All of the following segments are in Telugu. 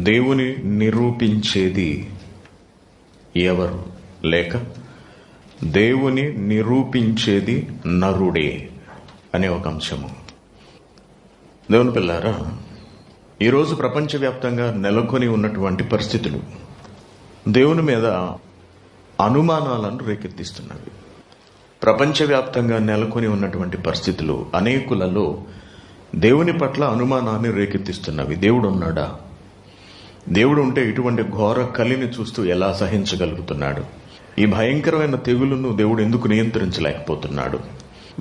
దేవుని నిరూపించేది ఎవరు? లేక దేవుని నిరూపించేది నరుడే అనే ఒక అంశము. దేవుని పిల్లారా, ఈరోజు ప్రపంచవ్యాప్తంగా నెలకొని ఉన్నటువంటి పరిస్థితులు దేవుని మీద అనుమానాలను రేకెత్తిస్తున్నవి. ప్రపంచవ్యాప్తంగా నెలకొని ఉన్నటువంటి పరిస్థితులు అనేకులలో దేవుని పట్ల అనుమానాన్ని రేకెత్తిస్తున్నవి. దేవుడు ఉన్నాడా? దేవుడు ఉంటే ఇటువంటి ఘోర కలిని చూస్తూ ఎలా సహించగలుగుతున్నాడు? ఈ భయంకరమైన తెగులును దేవుడు ఎందుకు నియంత్రించలేకపోతున్నాడు?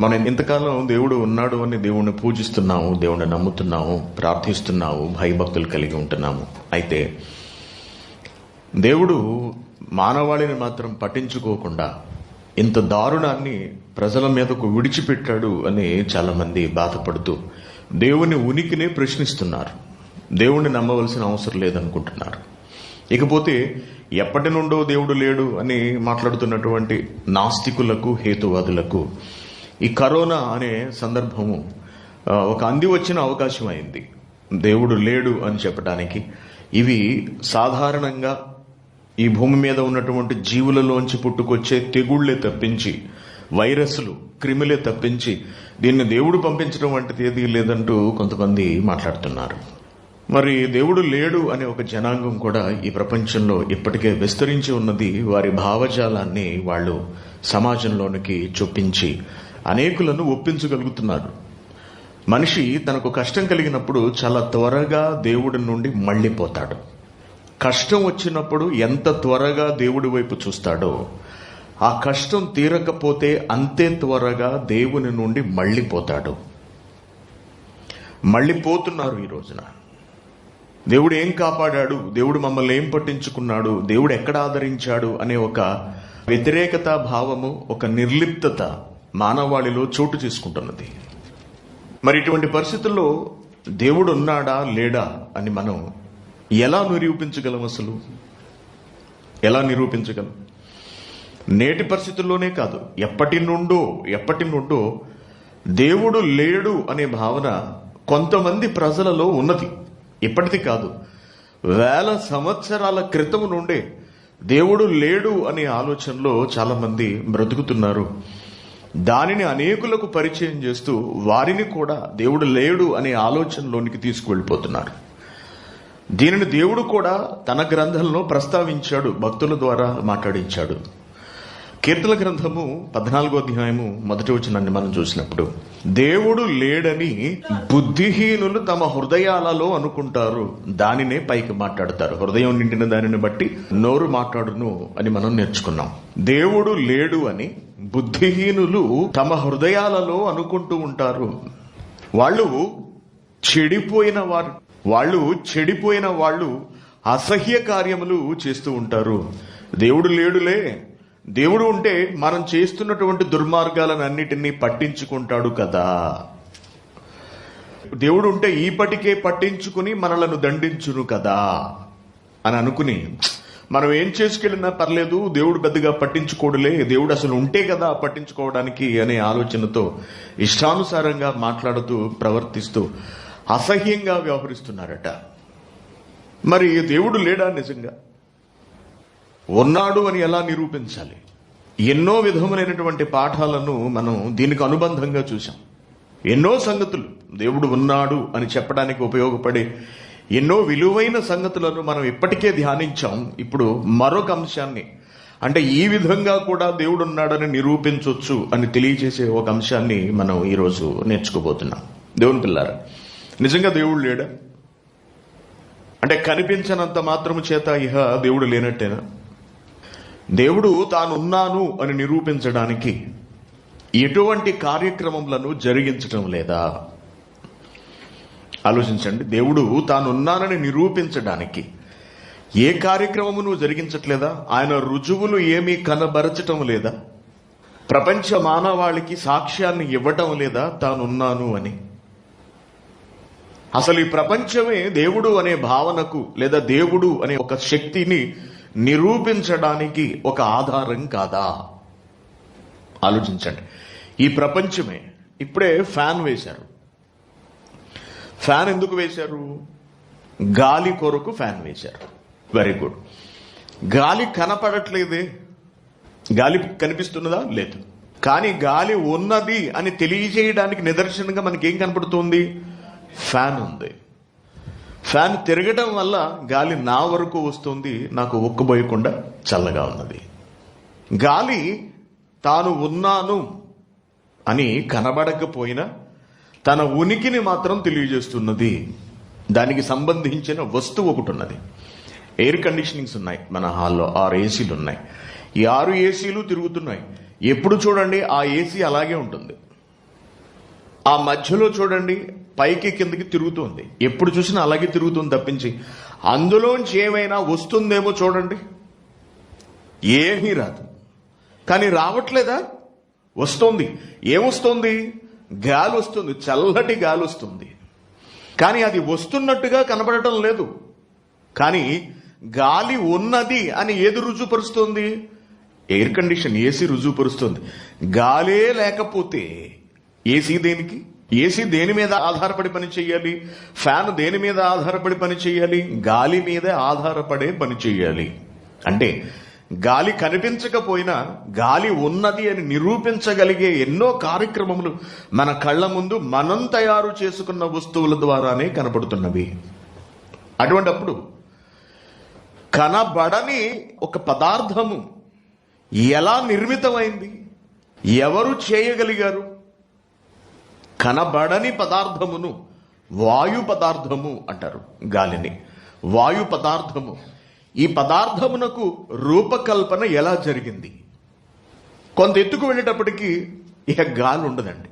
మనం ఇంతకాలం దేవుడు ఉన్నాడు అని దేవుణ్ణి పూజిస్తున్నాము, దేవుణ్ణి నమ్ముతున్నాము, ప్రార్థిస్తున్నాము, భయభక్తులు కలిగి ఉంటున్నాము. అయితే దేవుడు మానవాళిని మాత్రం పట్టించుకోకుండా ఇంత దారుణాన్ని ప్రజల మీదకు విడిచిపెట్టాడు అని చాలా మంది బాధపడుతూ దేవుని ఉనికినే ప్రశ్నిస్తున్నారు. దేవుణ్ణి నమ్మవలసిన అవసరం లేదనుకుంటున్నారు. ఇకపోతే ఎప్పటి నుండో దేవుడు లేడు అని మాట్లాడుతున్నటువంటి నాస్తికులకు, హేతువాదులకు ఈ కరోనా అనే సందర్భము ఒక అంది వచ్చిన అవకాశం అయింది. దేవుడు లేడు అని చెప్పడానికి ఇవి సాధారణంగా ఈ భూమి మీద ఉన్నటువంటి జీవులలోంచి పుట్టుకొచ్చే తెగుళ్లే తప్పించి, వైరస్లు, క్రిములే తప్పించి దీన్ని దేవుడు పంపించడం వంటిది ఏదీ లేదంటూ కొంతమంది మాట్లాడుతున్నారు. మరి దేవుడు లేడు అనే ఒక జనాంగం కూడా ఈ ప్రపంచంలో ఇప్పటికే విస్తరించి ఉన్నది. వారి భావజాలాన్ని వాళ్ళు సమాజంలోనికి చొప్పించి అనేకులను ఒప్పించగలుగుతున్నారు. మనిషి తనకు కష్టం కలిగినప్పుడు చాలా త్వరగా దేవుడి నుండి మళ్ళీపోతాడు. కష్టం వచ్చినప్పుడు ఎంత త్వరగా దేవుడి వైపు చూస్తాడో, ఆ కష్టం తీరకపోతే అంతే త్వరగా దేవుని నుండి మళ్ళీపోతాడు. మళ్ళీపోతున్నారు ఈ రోజున. దేవుడు ఏం కాపాడాడు, దేవుడు మమ్మల్ని ఏం పట్టించుకున్నాడు, దేవుడు ఎక్కడ ఆదరించాడు అనే ఒక వ్యతిరేకతా భావము, ఒక నిర్లిప్తత మానవాళిలో చోటు చేసుకుంటున్నది. మరి ఇటువంటి పరిస్థితుల్లో దేవుడు ఉన్నాడా లేడా అని మనం ఎలా నిరూపించగలం? అసలు ఎలా నిరూపించగలం? నేటి పరిస్థితుల్లోనే కాదు, ఎప్పటి నుండో దేవుడు లేడు అనే భావన కొంతమంది ప్రజలలో ఉన్నది. ఇప్పటిది కాదు, వేల సంవత్సరాల క్రితం నుండే దేవుడు లేడు అనే ఆలోచనలో చాలా మంది బ్రతుకుతున్నారు. దానిని అనేకులకు పరిచయం చేస్తూ వారిని కూడా దేవుడు లేడు అనే ఆలోచనలోనికి తీసుకువెళ్ళిపోతున్నారు. దీనిని దేవుడు కూడా తన గ్రంథంలో ప్రస్తావించాడు, భక్తుల ద్వారా మాట్లాడించాడు. కీర్తన గ్రంథము 14వ అధ్యాయము 1వ వచనాన్ని మనం చూసినప్పుడు, దేవుడు లేడని బుద్ధిహీనులు తమ హృదయాలలో అనుకుంటారు, దానినే పైకి మాట్లాడతారు. హృదయం నిండిన దానిని బట్టి నోరు మాట్లాడును అని మనం నేర్చుకున్నాం. దేవుడు లేడు అని బుద్ధిహీనులు తమ హృదయాలలో అనుకుంటూ ఉంటారు. వాళ్ళు చెడిపోయిన వాళ్ళు అసహ్య కార్యములు చేస్తూ ఉంటారు. దేవుడు లేడులే, దేవుడు ఉంటే మనం చేస్తున్నటువంటి దుర్మార్గాలను అన్నిటినీ పట్టించుకుంటాడు కదా, దేవుడు ఉంటే ఈపటికే పట్టించుకుని మనలను దండించును కదా అని అనుకుని మనం ఏం చేసుకెళ్ళినా పర్లేదు, దేవుడు పెద్దగా పట్టించుకోడులే, దేవుడు అసలు ఉంటే కదా పట్టించుకోవడానికి అనే ఆలోచనతో ఇష్టానుసారంగా మాట్లాడుతూ, ప్రవర్తిస్తూ అసహ్యంగా వ్యవహరిస్తున్నారట. మరి దేవుడు లేడా? నిజంగా ఉన్నాడు అని ఎలా నిరూపించాలి? ఎన్నో విధములైనటువంటి పాఠాలను మనం దీనికి అనుబంధంగా చూసాం. ఎన్నో సంగతులు దేవుడు ఉన్నాడు అని చెప్పడానికి ఉపయోగపడే ఎన్నో విలువైన సంగతులను మనం ఇప్పటికే ధ్యానించాం. ఇప్పుడు మరొక అంశాన్ని, అంటే ఈ విధంగా కూడా దేవుడు ఉన్నాడని నిరూపించవచ్చు అని తెలియజేసే ఒక అంశాన్ని మనం ఈరోజు నేర్చుకోబోతున్నాం. దేవుని పిల్లారా, నిజంగా దేవుడు లేడా? అంటే కనిపించనంత మాత్రము చేత ఇహ దేవుడు లేనట్టేనా? దేవుడు తాను ఉన్నాను అని నిరూపించడానికి ఎటువంటి కార్యక్రమములను జరిగించడం లేదా? ఆలోచించండి. దేవుడు తానున్నానని నిరూపించడానికి ఏ కార్యక్రమమును జరిగించట్లేదా? ఆయన రుజువులు ఏమీ కనబరచటం లేదా? ప్రపంచ మానవాళికి సాక్ష్యాన్ని ఇవ్వటం లేదా తానున్నాను అని? అసలు ఈ ప్రపంచమే దేవుడు అనే భావనకు లేదా దేవుడు అనే ఒక శక్తిని నిరూపించడానికి ఒక ఆధారం కాదా? ఆలోచించండి. ఈ ప్రపంచమే, ఇప్పుడే ఫ్యాన్ వేశారు. ఫ్యాన్ ఎందుకు వేశారు? గాలి కొరకు ఫ్యాన్ వేశారు. Very good. గాలి కనపడట్లేదే, గాలి కనిపిస్తున్నదా? లేదు. కానీ గాలి ఉన్నది అని తెలియజేయడానికి నిదర్శనంగా మనకేం కనపడుతుంది? ఫ్యాన్ ఉంది. ఫ్యాన్ తిరగడం వల్ల గాలి నా వరకు వస్తుంది, నాకు ఉక్కబోయకుండా చల్లగా ఉన్నది. గాలి తాను ఉన్నాను అని కనబడకపోయినా తన ఉనికిని మాత్రం తెలియజేస్తున్నది. దానికి సంబంధించిన వస్తువు ఒకటి ఉన్నది. ఎయిర్ కండిషనింగ్స్ ఉన్నాయి మన హాల్లో, 6 ఏసీలు ఉన్నాయి. ఈ 6 ఏసీలు తిరుగుతున్నాయి. ఎప్పుడు చూడండి ఆ ఏసీ అలాగే ఉంటుంది. ఆ మధ్యలో చూడండి పైకి కిందకి తిరుగుతుంది. ఎప్పుడు చూసినా అలాగే తిరుగుతుంది తప్పించి అందులోంచి ఏమైనా వస్తుందేమో చూడండి, ఏమీ రాదు. కానీ రావట్లేదా? వస్తుంది. ఏమొస్తుంది? గాలి వస్తుంది, చల్లటి గాలి వస్తుంది. కానీ అది వస్తున్నట్టుగా కనబడటం లేదు. కానీ గాలి ఉన్నది అని ఏది రుజువుపరుస్తుంది? ఎయిర్ కండిషన్, ఏసీ రుజువుపరుస్తుంది. గాలే లేకపోతే ఏసీ దేనికి? ఏసీ దేని మీద ఆధారపడి పని చేయాలి? ఫ్యాన్ దేని మీద ఆధారపడి పని చేయాలి? గాలి మీద ఆధారపడే పని చేయాలి. అంటే గాలి కనిపించకపోయినా గాలి ఉన్నది అని నిరూపించగలిగే ఎన్నో కార్యక్రమములు మన కళ్ళ ముందు మనం తయారు చేసుకున్న వస్తువుల ద్వారానే కనపడుతున్నవి. అటువంటప్పుడు కనబడని ఒక పదార్థము ఎలా నిర్మితమైంది? ఎవరు చేయగలిగారు? కనబడని పదార్థమును వాయు పదార్థము అంటారు. గాలిని వాయు పదార్థము. ఈ పదార్థమునకు రూపకల్పన ఎలా జరిగింది? కొంత ఎత్తుకు వెళ్ళేటప్పటికి ఇక గాలి ఉండదండి.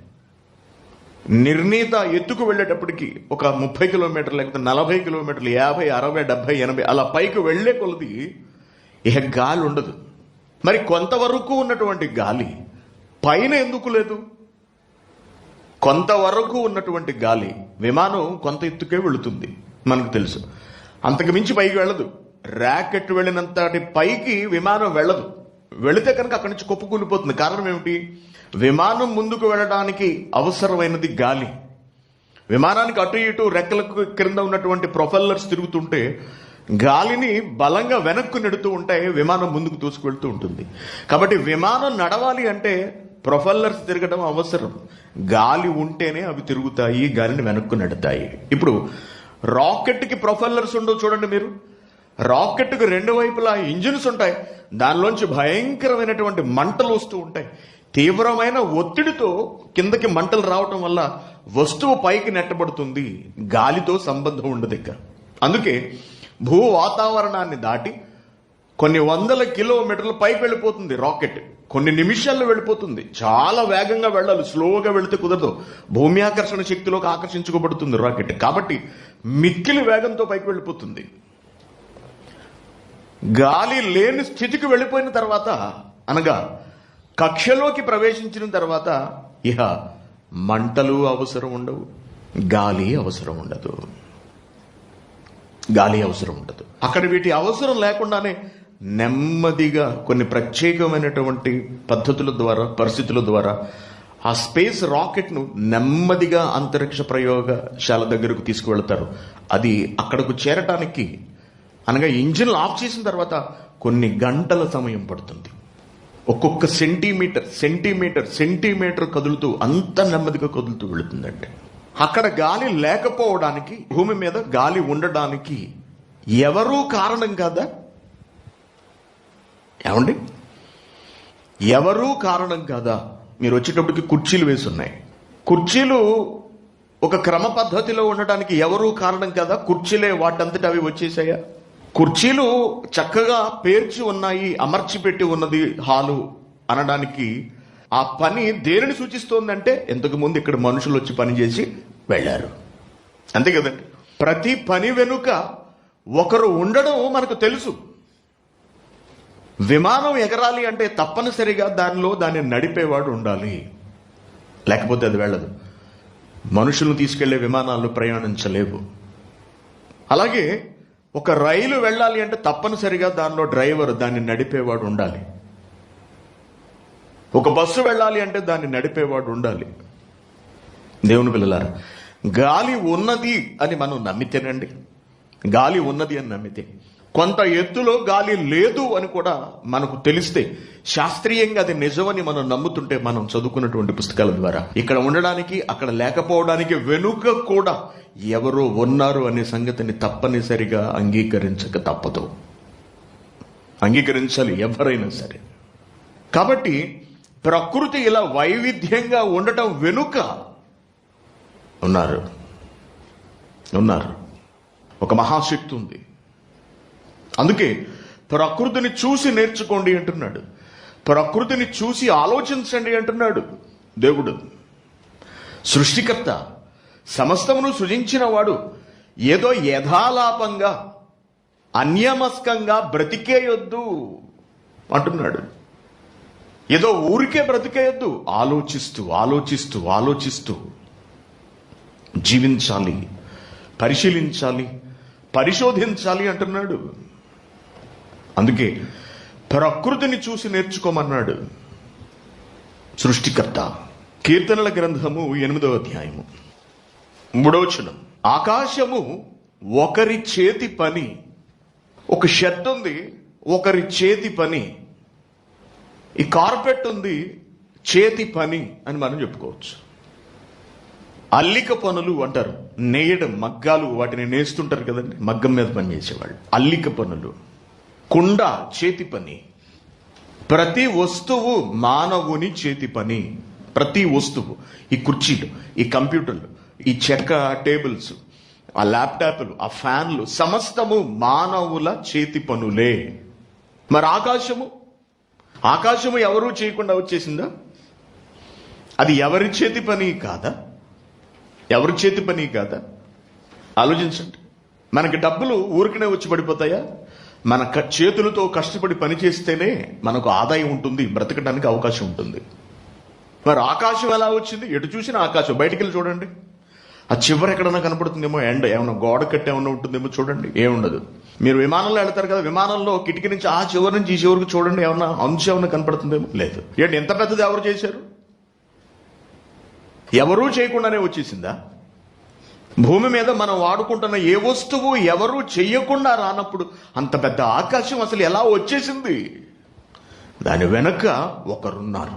నిర్ణీత ఎత్తుకు వెళ్ళేటప్పటికి ఒక 30 కిలోమీటర్లు, లేకపోతే 40 కిలోమీటర్లు, 50, 60, 70, 80 అలా పైకి వెళ్లే కొలది ఇక గాలి ఉండదు. మరి కొంతవరకు ఉన్నటువంటి గాలి పైన ఎందుకు లేదు? కొంతవరకు ఉన్నటువంటి గాలి, విమానం కొంత ఎత్తుకే వెళుతుంది మనకు తెలుసు, అంతకు మించి పైకి వెళ్ళదు. ర్యాకెట్ వెళ్ళినంతటి పైకి విమానం వెళ్ళదు. వెళితే కనుక అక్కడి నుంచి కుప్పకూలిపోతుంది. కారణం ఏమిటి? విమానం ముందుకు వెళ్ళడానికి అవసరమైనది గాలి. విమానానికి అటు ఇటు రెక్కలకు క్రింద ఉన్నటువంటి ప్రొపెల్లర్స్ తిరుగుతుంటే గాలిని బలంగా వెనక్కు నెడుతూ ఉంటాయి, విమానం ముందుకు దూసుకువెళ్తూ ఉంటుంది. కాబట్టి విమానం నడవాలి అంటే ప్రొపెల్లర్స్ తిరగడం అవసరం. గాలి ఉంటేనే అవి తిరుగుతాయి, గాలిని వెనక్కు నెడతాయి. ఇప్పుడు రాకెట్కి ప్రొపెల్లర్స్ ఉండవు చూడండి మీరు. రాకెట్కు 2 వైపులా ఇంజిన్స్ ఉంటాయి. దానిలోంచి భయంకరమైనటువంటి మంటలు వస్తూ ఉంటాయి. తీవ్రమైన ఒత్తిడితో కిందకి మంటలు రావటం వల్ల వస్తువు పైకి నెట్టబడుతుంది. గాలితో సంబంధం ఉండదు ఇక. అందుకే భూ వాతావరణాన్ని దాటి కొన్ని 100 కిలోమీటర్ల పైకి వెళ్ళిపోతుంది రాకెట్. కొన్ని నిమిషాల్లో వెళ్ళిపోతుంది. చాలా వేగంగా వెళ్ళాలి, స్లోగా వెళితే కుదరదు. భూమి ఆకర్షణ శక్తిలోకి ఆకర్షించుకోబడుతుంది రాకెట్. కాబట్టి మిక్కిలి వేగంతో పైకి వెళ్ళిపోతుంది. గాలి లేని స్థితికి వెళ్ళిపోయిన తర్వాత, అనగా కక్షలోకి ప్రవేశించిన తర్వాత ఇహ మంటలు అవసరం ఉండవు, గాలి అవసరం ఉండదు. గాలి అవసరం ఉండదు. అక్కడ వీటి అవసరం లేకుండానే నెమ్మదిగా కొన్ని ప్రత్యేకమైనటువంటి పద్ధతుల ద్వారా, పరిస్థితుల ద్వారా ఆ స్పేస్ రాకెట్ను నెమ్మదిగా అంతరిక్ష ప్రయోగశాల దగ్గరకు తీసుకువెళ్తారు. అది అక్కడకు చేరటానికి, అనగా ఇంజిన్లు ఆఫ్ చేసిన తర్వాత కొన్ని గంటల సమయం పడుతుంది. ఒక్కొక్క సెంటీమీటర్ కదులుతూ, అంత నెమ్మదిగా కదులుతూ వెళుతుందంటే. అక్కడ గాలి లేకపోవడానికి, భూమి మీద గాలి ఉండడానికి ఎవరూ కారణం కాదా? ఏమండి, ఎవరూ కారణం కాదా? మీరు వచ్చేటప్పటికి కుర్చీలు వేసి ఉన్నాయి. కుర్చీలు ఒక క్రమ పద్ధతిలో ఉండడానికి ఎవరూ కారణం కాదా? కుర్చీలే వాటంతట అవి వచ్చేసాయా? కుర్చీలు చక్కగా పేర్చి ఉన్నాయి, అమర్చి పెట్టి ఉన్నది హాలు అనడానికి ఆ పని దేనిని సూచిస్తోందంటే, ఇంతకు ముందు ఇక్కడ మనుషులు వచ్చి పని చేసి వెళ్ళారు, అంతే కదండి. ప్రతి పని వెనుక ఒకరు ఉండడం మనకు తెలుసు. విమానం ఎగరాలి అంటే తప్పనిసరిగా దాన్ని నడిపేవాడు ఉండాలి, లేకపోతే అది వెళ్ళదు. మనుషులను తీసుకెళ్లే విమానాలు ప్రయాణించలేవు. అలాగే ఒక రైలు వెళ్ళాలి అంటే తప్పనిసరిగా దానిలో డ్రైవర్, దాన్ని నడిపేవాడు ఉండాలి. ఒక బస్సు వెళ్ళాలి అంటే దాన్ని నడిపేవాడు ఉండాలి. దేవుని పిల్లలారా, గాలి ఉన్నది అని మనం నమ్మితేనండి గాలి ఉన్నది అని నమ్మితే, కొంత ఎత్తులో గాలి లేదు అని కూడా మనకు తెలిస్తే, శాస్త్రీయంగా అది నిజమని మనం నమ్ముతుంటే, మనం చదువుకున్నటువంటి పుస్తకాల ద్వారా ఇక్కడ ఉండడానికి అక్కడ లేకపోవడానికి వెనుక కూడా ఎవరో ఉన్నారు అనే సంగతిని తప్పనిసరిగా అంగీకరించక తప్పదు. అంగీకరించాలి ఎవరైనా సరే. కాబట్టి ప్రకృతి ఇలా వైవిధ్యంగా ఉండటం వెనుక ఉన్నారు ఒక మహాశక్తి ఉంది. అందుకే ప్రకృతిని చూసి నేర్చుకోండి అంటున్నాడు. ప్రకృతిని చూసి ఆలోచించండి అంటున్నాడు దేవుడు. సృష్టికర్త, సమస్తమును సృజించిన వాడు ఏదో యథాలాపంగా అన్యమస్కంగా బ్రతికేయొద్దు అంటున్నాడు. ఏదో ఊరికే బ్రతికేయొద్దు, ఆలోచిస్తూ ఆలోచిస్తూ ఆలోచిస్తూ జీవించాలి, పరిశీలించాలి, పరిశోధించాలి అంటున్నాడు. అందుకే ప్రకృతిని చూసి నేర్చుకోమన్నాడు సృష్టికర్త. కీర్తనల గ్రంథము 8వ అధ్యాయము 3వ వచనం. ఆకాశము ఒకరి చేతి పని. ఒక షెడ్ ఉంది, ఒకరి చేతి పని. ఈ కార్పెట్ ఉంది, చేతి పని అని మనం చెప్పుకోవచ్చు. అల్లిక పనులు అంటారు, నేయడం, మగ్గాలు, వాటిని నేస్తుంటారు కదండి, మగ్గం మీద పని చేసేవాళ్ళు. అల్లిక పనులు. కుండ చేతి పని. ప్రతి వస్తువు మానవుని చేతి పని. ప్రతి వస్తువు, ఈ కుర్చీలు, ఈ కంప్యూటర్లు, ఈ చెక్క టేబుల్స్, ఆ ల్యాప్టాప్లు, ఆ ఫ్యాన్లు, సమస్తము మానవుల చేతి పనులే. మరి ఆకాశము ఎవరూ చేయకుండా వచ్చేసిందా? అది ఎవరి చేతి పని కాదా? ఎవరి చేతి పని కాదా? ఆలోచించండి. మనకి డబ్బులు ఊరికనే వచ్చి పడిపోతాయా? మన చేతులతో కష్టపడి పని చేస్తేనే మనకు ఆదాయం ఉంటుంది, బ్రతకడానికి అవకాశం ఉంటుంది. మరి ఆకాశం ఎలా వచ్చింది? ఎటు చూసినా ఆకాశం. బయటికి వెళ్ళి చూడండి, ఆ చివరి ఎక్కడన్నా కనపడుతుందేమో ఎండ, ఏమన్నా గోడ కట్టి ఏమన్నా ఉంటుందేమో చూడండి, ఏముండదు. మీరు విమానంలో వెళ్తారు కదా, విమానంలో కిటికీ నుంచి ఆ చివరి నుంచి ఈ చివరికి చూడండి, ఏమన్నా అంశం ఏమన్నా కనపడుతుందేమో, లేదు. ఏంటి, ఎంత పెద్దది ఎవరు చేశారు? ఎవరూ చేయకుండానే వచ్చేసిందా? భూమి మీద మనం వాడుకుంటున్న ఏ వస్తువు ఎవరూ చెయ్యకుండా రానప్పుడు అంత పెద్ద ఆకాశం అసలు ఎలా వచ్చేసింది? దాని వెనక ఒకరున్నారు.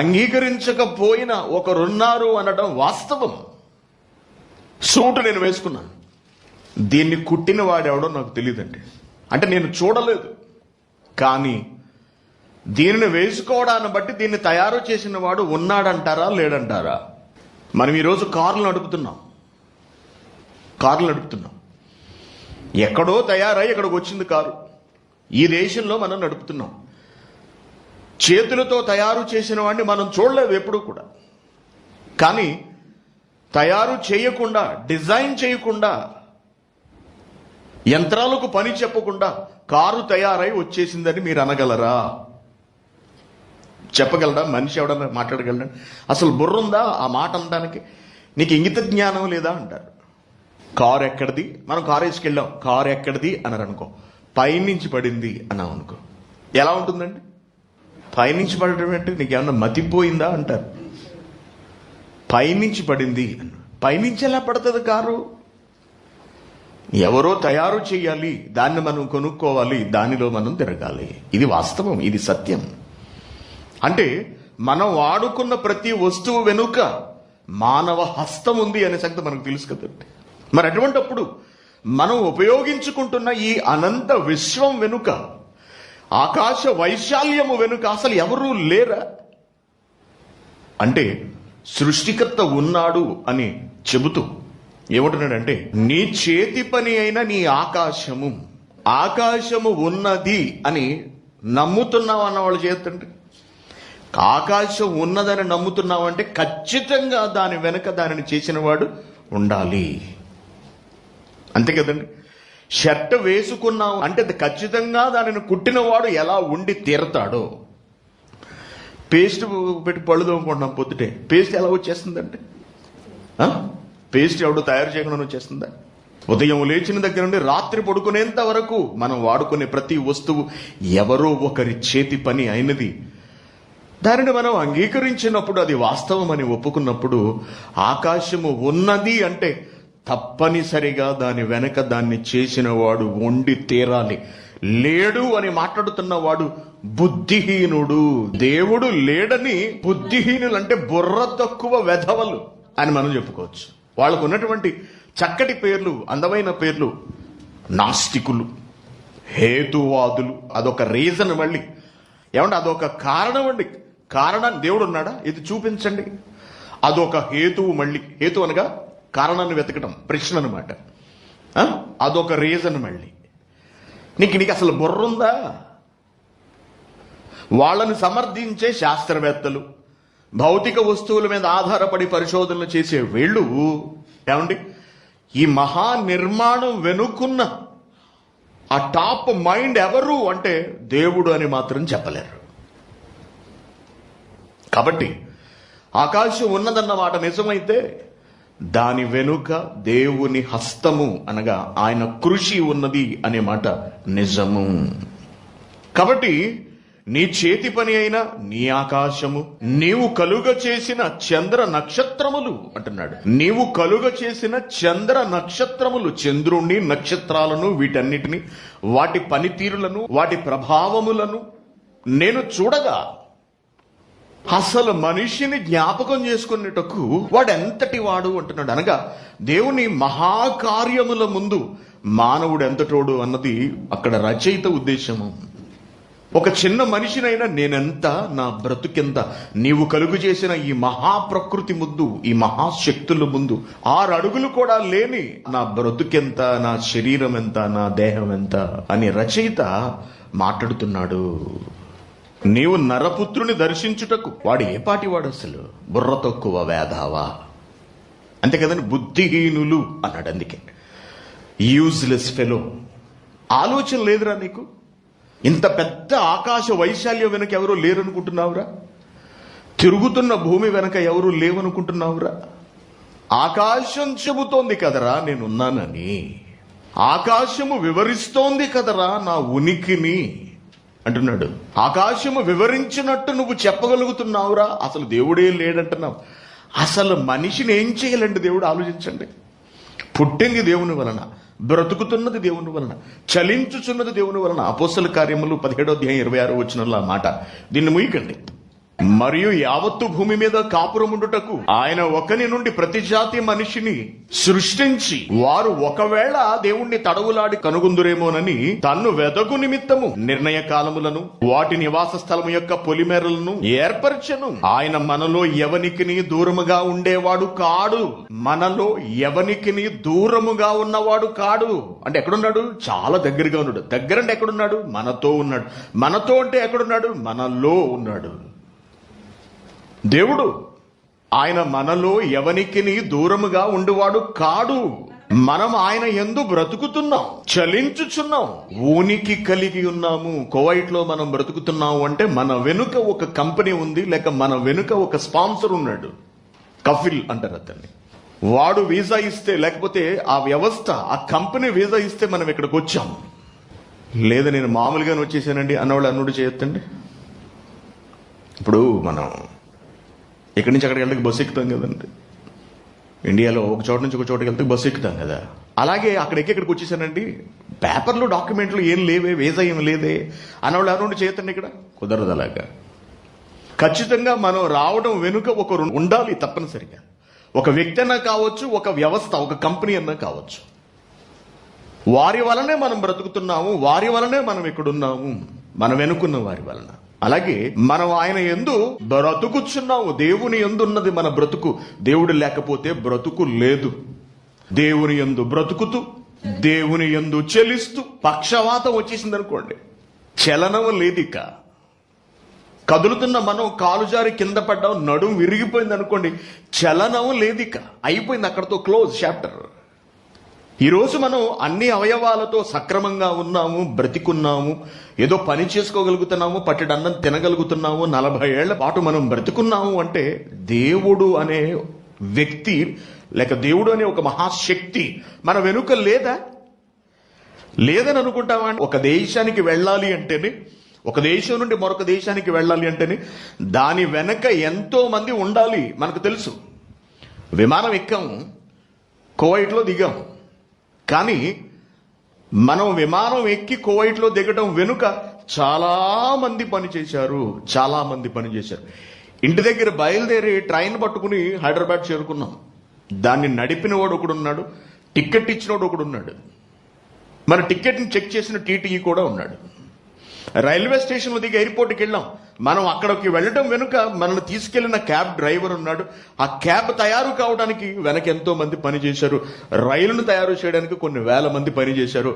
అంగీకరించకపోయినా ఒకరున్నారు అనడం వాస్తవం. సూటు నేను వేసుకున్నాను, దీన్ని కుట్టిన వాడెవడో నాకు తెలియదండి. అంటే నేను చూడలేదు, కానీ దీనిని వేసుకోవడాన్ని బట్టి దీన్ని తయారు చేసిన వాడు ఉన్నాడంటారా లేడంటారా? మనం ఈరోజు కార్లు నడుపుతున్నాం. ఎక్కడో తయారై ఇక్కడికి వచ్చింది కారు. ఈ దేశంలో మనం నడుపుతున్నాం. చేతులతో తయారు చేసిన వాడిని మనం చూడలేదు ఎప్పుడూ కూడా. కానీ తయారు చేయకుండా, డిజైన్ చేయకుండా, యంత్రాలకు పని చెప్పకుండా కారు తయారై వచ్చేసిందని మీరు అనగలరా? చెప్పగలరా? మనిషి ఎవడన్నా మాట్లాడగలరా? అసలు బుర్ర ఉందా ఆ మాట అనడానికి? నీకు ఇంగిత జ్ఞానం లేదా అంటారు. కారు ఎక్కడిది? మనం కారు వేసుకెళ్ళాం, కారు ఎక్కడిది అన్నారు అనుకో, పైనుంచి పడింది అన్నాం అనుకో, ఎలా ఉంటుందండి? పైనుంచి పడటం అంటే నీకేమన్నా మతిపోయిందా అంటారు. పైనుంచి పడింది అన్న, పైనుంచి ఎలా పడుతుంది కారు? ఎవరో తయారు చేయాలి, దాన్ని మనం కొనుక్కోవాలి, దానిలో మనం తిరగాలి. ఇది వాస్తవం, ఇది సత్యం. అంటే మనం వాడుకున్న ప్రతి వస్తువు వెనుక మానవ హస్తం ఉంది అనే సంగతి మనకు తెలుసు కదండి. మరి అటువంటప్పుడు మనం ఉపయోగించుకుంటున్న ఈ అనంత విశ్వం వెనుక, ఆకాశ వైశాల్యము వెనుక అసలు ఎవరూ లేరా? అంటే సృష్టికర్త ఉన్నాడు అని చెబుతూ ఏమంటున్నాడంటే, నీ చేతి పని అయిన నీ ఆకాశము ఉన్నది అని నమ్ముతున్నావు అన్నవాళ్ళు చేతండి. ఆకాశం ఉన్నదని నమ్ముతున్నావు అంటే ఖచ్చితంగా దాని వెనుక దానిని చేసిన వాడు ఉండాలి, అంతే కదండి. షర్ట్ వేసుకున్నావు అంటే ఖచ్చితంగా దానిని కుట్టినవాడు ఎలా ఉండి తీరతాడో. పేస్ట్ పెట్టి పళ్ళు తోముకుంటున్నాం పొద్దుటే, పేస్ట్ ఎలా వచ్చేస్తుందండి? పేస్ట్ ఎవడో తయారు చేయకుండా వచ్చేస్తుందా? ఉదయం లేచిన దగ్గర నుండి రాత్రి పడుకునేంత వరకు మనం వాడుకునే ప్రతి వస్తువు ఎవరో ఒకరి చేతి పని అయినది. దానిని మనం అంగీకరించినప్పుడు, అది వాస్తవం అని ఒప్పుకున్నప్పుడు, ఆకాశము ఉన్నది అంటే తప్పనిసరిగా దాని వెనక దాన్ని చేసిన వాడు వండి తీరాలి. లేడు అని మాట్లాడుతున్నవాడు బుద్ధిహీనుడు. దేవుడు లేడని బుద్ధిహీనులు అంటే బుర్ర తక్కువ వెధవలు అని మనం చెప్పుకోవచ్చు. వాళ్ళకు ఉన్నటువంటి చక్కటి పేర్లు, అందమైన పేర్లు నాస్తికులు, హేతువాదులు. అదొక రీజన్. మళ్ళీ ఏమంటే అదొక కారణం అండి. కారణం దేవుడు ఉన్నాడా ఇది చూపించండి, అదొక హేతువు. మళ్ళీ హేతు అనగా కారణాన్ని వెతకడం, ప్రశ్న అనమాట. అదొక రీజన్. మళ్ళీ నీకు అసలు బుర్ర ఉందా? వాళ్ళని సమర్థించే శాస్త్రవేత్తలు, భౌతిక వస్తువుల మీద ఆధారపడి పరిశోధనలు చేసే వీళ్ళు ఏమండి ఈ మహా నిర్మాణం వెనుకున్న ఆ టాప్ మైండ్ ఎవరు అంటే దేవుడు అని మాత్రం చెప్పలేరు. కాబట్టి ఆకాశం ఉన్నదన్న మాట నిజమైతే దాని వెనుక దేవుని హస్తము అనగా ఆయన కృషి ఉన్నది అనే మాట నిజము. కాబట్టి నీ చేతి పని అయిన నీ ఆకాశము, నీవు కలుగ చేసిన చంద్ర నక్షత్రములు అంటున్నాడు. నీవు కలుగ చేసిన చంద్ర నక్షత్రములు, చంద్రుణ్ణి, నక్షత్రాలను, వీటన్నిటిని, వాటి పనితీరులను, వాటి ప్రభావములను నేను చూడగా అసలు మనిషిని జ్ఞాపకం చేసుకునేటకు వాడెంతటి వాడు అంటున్నాడు. అనగా దేవుని మహాకార్యముల ముందు మానవుడు ఎంతటోడు అన్నది అక్కడ రచయిత ఉద్దేశము. ఒక చిన్న మనిషినైనా నేనెంత, నా బ్రతుకెంత, నీవు కలుగు చేసిన ఈ మహాప్రకృతి ముందు, ఈ మహాశక్తుల ముందు 6 అడుగులు కూడా లేని నా బ్రతుకెంత, నా శరీరం ఎంత, నా దేహం ఎంత అని రచయిత మాట్లాడుతున్నాడు. నీవు నరపుత్రుని దర్శించుటకు వాడు ఏ పాటి వాడు, అసలు బుర్ర తక్కువ వేధావా, అంతే కదండి. బుద్ధిహీనులు అన్నాడు. అందుకే యూజ్లెస్ ఫెలో. ఆలోచన లేదురా నీకు? ఇంత పెద్ద ఆకాశ వైశాల్యం వెనక ఎవరు లేరనుకుంటున్నావురా? తిరుగుతున్న భూమి వెనక ఎవరు లేవనుకుంటున్నావురా? ఆకాశం చెబుతోంది కదరా నేనున్నానని. ఆకాశము వివరిస్తోంది కదరా నా ఉనికిని అంటున్నాడు. ఆకాశము వివరించినట్టు నువ్వు చెప్పగలుగుతున్నావురా? అసలు దేవుడే లేడంటున్నావు. అసలు మనిషిని ఏం చేయాలండి దేవుడు? ఆలోచించండి. పుట్టింది దేవుని వలన, బ్రతుకుతున్నది దేవుని వలన, చలించుచున్నది దేవుని వలన. అపోస్తల కార్యములు 17వ అధ్యాయం 26వ వచనంలో ఆ మాట. దీన్ని ముయ్యకండి. మరియు యావత్తు భూమి మీద కాపురముండుటకు ఆయన ఒకని నుండి ప్రతి జాతి మనిషిని సృష్టించి, వారు ఒకవేళ దేవుణ్ణి తడవులాడి కనుగొందురేమోనని తన్ను వెదకు నిమిత్తము నిర్ణయ కాలములను, వాటి నివాస స్థలము యొక్క పొలిమేరలను ఏర్పరచెను. ఆయన మనలో ఎవనికిని దూరముగా ఉండేవాడు కాడు. మనలో ఎవనికిని దూరముగా ఉన్నవాడు కాడు. అంటే ఎక్కడున్నాడు? చాలా దగ్గరగా ఉన్నాడు. దగ్గరంటే ఎక్కడున్నాడు? మనతో ఉన్నాడు. మనతో అంటే ఎక్కడున్నాడు? మనలో ఉన్నాడు. దేవుడు ఆయన మనలో ఎవనికిని దూరముగా ఉండువాడు కాడు. మనం ఆయన యందు బ్రతుకుతున్నాం, చలించుచున్నాం, ఉనికి కలిగి ఉన్నాము. కువైట్లో మనం బ్రతుకుతున్నాము అంటే మన వెనుక ఒక కంపెనీ ఉంది, లేక మన వెనుక ఒక స్పాన్సర్ ఉన్నాడు. కఫిల్ అంటారు అతన్ని. వాడు వీసా ఇస్తే, లేకపోతే ఆ వ్యవస్థ, ఆ కంపెనీ వీసా ఇస్తే మనం ఇక్కడికి వచ్చాం. లేదా నేను మామూలుగానే వచ్చేసానండి అన్నవాళ్ళు అన్నుడు చేయొద్దండి. ఇప్పుడు మనం ఇక్కడి నుంచి అక్కడికి వెళ్తే బస్సు ఎక్కుతాం కదండి. ఇండియాలో ఒక చోట నుంచి ఒక చోటుకి వెళ్తే బస్సు ఎక్కుతాం కదా. అలాగే ఇక్కడికి వచ్చేసానండి, పేపర్లు, డాక్యుమెంట్లు ఏం లేవే, వీసా ఏం లేదే అన్నవాళ్ళు అన్నుడు చేయొద్దండి. ఇక్కడ కుదరదు. అలాగా ఖచ్చితంగా మనం రావడం వెనుక ఒకరు ఉండాలి తప్పనిసరిగా. ఒక వ్యక్తి అన్నా కావచ్చు, ఒక వ్యవస్థ, ఒక కంపెనీ అన్నా కావచ్చు. వారి వలనే మనం బ్రతుకుతున్నాము, వారి వలనే మనం ఇక్కడున్నాము, మనం వెనుకున్న వారి వలన. అలాగే మనం ఆయన యందు బ్రతుకుచున్నాము. దేవుని యందు ఉన్నది మన బ్రతుకు. దేవుడు లేకపోతే బ్రతుకు లేదు. దేవుని యందు బ్రతుకుతూ, దేవుని యందు చెలిస్తూ, పక్షవాతం వచ్చేసింది అనుకోండి, చలనం లేదిక. కదులుతున్న మనం కాలు జారి కింద పడ్డాం, నడుము విరిగిపోయింది అనుకోండి, చలనం లేదిక. అయిపోయింది, అక్కడతో క్లోజ్ చాప్టర్. ఈరోజు మనం అన్ని అవయవాలతో సక్రమంగా ఉన్నాము, బ్రతికున్నాము, ఏదో పని చేసుకోగలుగుతున్నాము, పట్టెడు అన్నం తినగలుగుతున్నాము, 40 ఏళ్ల పాటు మనం బ్రతికున్నాము అంటే దేవుడు అనే వ్యక్తి, లేక దేవుడు అనే ఒక మహాశక్తి మన వెనుక లేదా? లేదని అనుకుంటామా? ఒక దేశానికి వెళ్ళాలి అంటేనే, ఒక దేశం నుండి మరొక దేశానికి వెళ్ళాలి అంటేనే దాని వెనక ఎంతో మంది ఉండాలి. మనకు తెలుసు. విమానం ఎక్కాము, కువైట్లో దిగాం. కానీ మనం విమానం ఎక్కి కువైట్లో దిగడం వెనుక చాలా మంది పనిచేశారు. ఇంటి దగ్గర బయలుదేరి ట్రైన్ పట్టుకుని హైదరాబాద్ చేరుకున్నాం. దాన్ని నడిపిన వాడు ఒకడున్నాడు, టికెట్ ఇచ్చినవాడు ఒకడున్నాడు, మన టికెట్ని చెక్ చేసిన టీటీఈ కూడా ఉన్నాడు. రైల్వే స్టేషన్లో దిగి ఎయిర్పోర్ట్కి వెళ్ళాం. మనం అక్కడికి వెళ్ళడం వెనుక మనల్ని తీసుకెళ్లిన క్యాబ్ డ్రైవర్ ఉన్నాడు. ఆ క్యాబ్ తయారు కావడానికి వెనక ఎంతో మంది పనిచేశారు. రైలును తయారు చేయడానికి కొన్ని వేల మంది పనిచేశారు.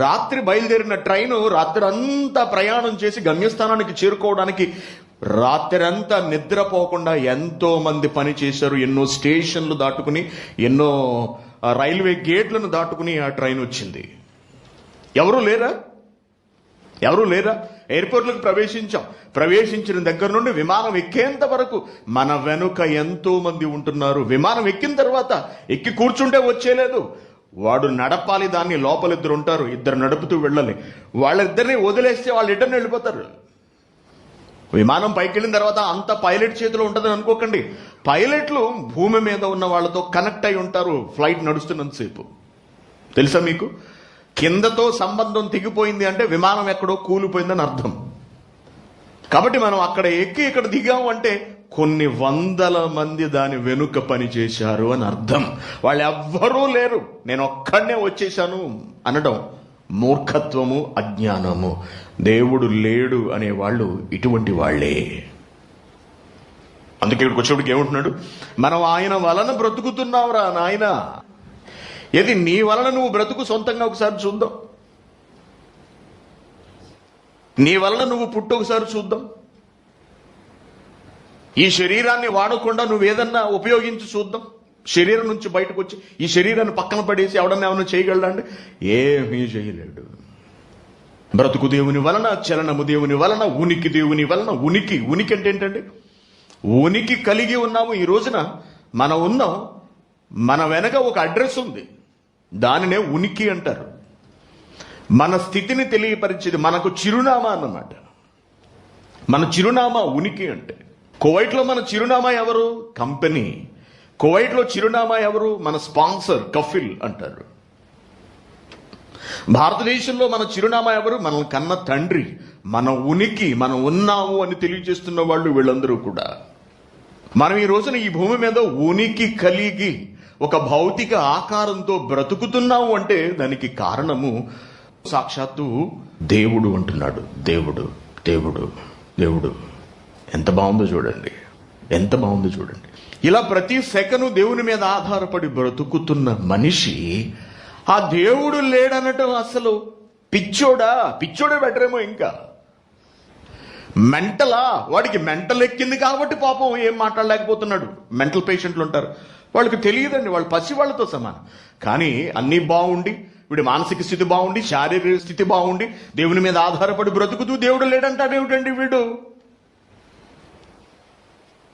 రాత్రి బయలుదేరిన ట్రైను రాత్రి అంతా ప్రయాణం చేసి గమ్యస్థానానికి చేరుకోవడానికి రాత్రి అంతా నిద్రపోకుండా ఎంతో మంది పనిచేశారు. ఎన్నో స్టేషన్లు దాటుకుని, ఎన్నో రైల్వే గేట్లను దాటుకుని ఆ ట్రైన్ వచ్చింది. ఎవరు లేరా? ఎయిర్పోర్ట్లకు ప్రవేశించిన దగ్గర నుండి విమానం ఎక్కేంత వరకు మన వెనుక ఎంతో మంది ఉంటున్నారు. విమానం ఎక్కిన తర్వాత ఎక్కి కూర్చుంటే వచ్చేలేదు, వాడు నడపాలి. దాన్ని లోపల ఇద్దరు ఉంటారు, ఇద్దరు నడుపుతూ వెళ్ళాలి. వాళ్ళిద్దరిని వదిలేస్తే వాళ్ళు ఇద్దరిని వెళ్ళిపోతారు. విమానం పైకి వెళ్ళిన తర్వాత అంత పైలట్ చేతిలో ఉంటుందని అనుకోకండి. పైలట్లు భూమి మీద ఉన్న వాళ్ళతో కనెక్ట్ అయి ఉంటారు ఫ్లైట్ నడుస్తున్నంతసేపు. తెలుసా మీకు? కిందతో సంబంధం తెగిపోయింది అంటే విమానం ఎక్కడో కూలిపోయిందని అర్థం. కాబట్టి మనం అక్కడ ఎక్కి ఇక్కడ దిగాము అంటే కొన్ని వందల మంది దాని వెనుక పనిచేశారు అని అర్థం. వాళ్ళు ఎవ్వరూ లేరు, నేను ఒక్కడనే వచ్చేసాను అనడం మూర్ఖత్వము, అజ్ఞానము. దేవుడు లేడు అనేవాళ్ళు ఇటువంటి వాళ్లే. అందుకే ఇక్కడికి వచ్చేప్పటికి ఏమంటున్నాడు? మనం ఆయన వలన బ్రతుకుతున్నావురా నాయన. ఏది నీ వలన నువ్వు బ్రతుకు సొంతంగా ఒకసారి చూద్దాం. నీ వలన నువ్వు పుట్టు ఒకసారి చూద్దాం. ఈ శరీరాన్ని వాడకుండా నువ్వేదన్నా ఉపయోగించి చూద్దాం. శరీరం నుంచి బయటకు వచ్చి ఈ శరీరాన్ని పక్కన పడేసి ఎవడన్నా ఏమన్నా చేయగలడా అంటే ఏమీ చేయలేడు. బ్రతుకు దేవుని వలన, చలనము దేవుని వలన, ఉనికి దేవుని వలన. ఉనికి అంటే ఏంటండి? ఉనికి కలిగి ఉన్నాము. ఈ రోజున మనం ఉన్నాం, మన వెనక ఒక అడ్రస్ ఉంది, దానినే ఉనికి అంటారు. మన స్థితిని తెలియపరిచేది మనకు చిరునామా అన్నమాట. మన చిరునామా ఉనికి అంటే. కువైట్లో మన చిరునామా ఎవరు? కంపెనీ. కువైట్లో చిరునామా ఎవరు? మన స్పాన్సర్, కఫిల్ అంటారు. భారతదేశంలో మన చిరునామా ఎవరు? మన కన్న తండ్రి. మన ఉనికి, మనం ఉన్నాము అని తెలియజేస్తున్న వాళ్ళు వీళ్ళందరూ కూడా. మనం ఈ రోజున ఈ భూమి మీద ఉనికి కలిగి ఒక భౌతిక ఆకారంతో బ్రతుకుతున్నాము అంటే దానికి కారణము సాక్షాత్తు దేవుడు అంటున్నాడు. దేవుడు దేవుడు దేవుడు. ఎంత బాగుందో చూడండి. ఇలా ప్రతి సెకను దేవుని మీద ఆధారపడి బ్రతుకుతున్న మనిషి ఆ దేవుడు లేడనటం అసలు పిచ్చోడే బెటరేమో. ఇంకా మెంటలా? వాడికి మెంటల్ ఎక్కింది కాబట్టి పాపం ఏం మాట్లాడలేకపోతున్నాడు. మెంటల్ పేషెంట్లు ఉంటారు, వాళ్ళకి తెలియదండి, వాళ్ళు పసి వాళ్ళతో సమానం. కానీ అన్నీ బాగుండి, వీడి మానసిక స్థితి బాగుండి, శారీరక స్థితి బాగుండి, దేవుని మీద ఆధారపడి బ్రతుకుతూ దేవుడు లేడంటాడు ఏమిటండి వీడు?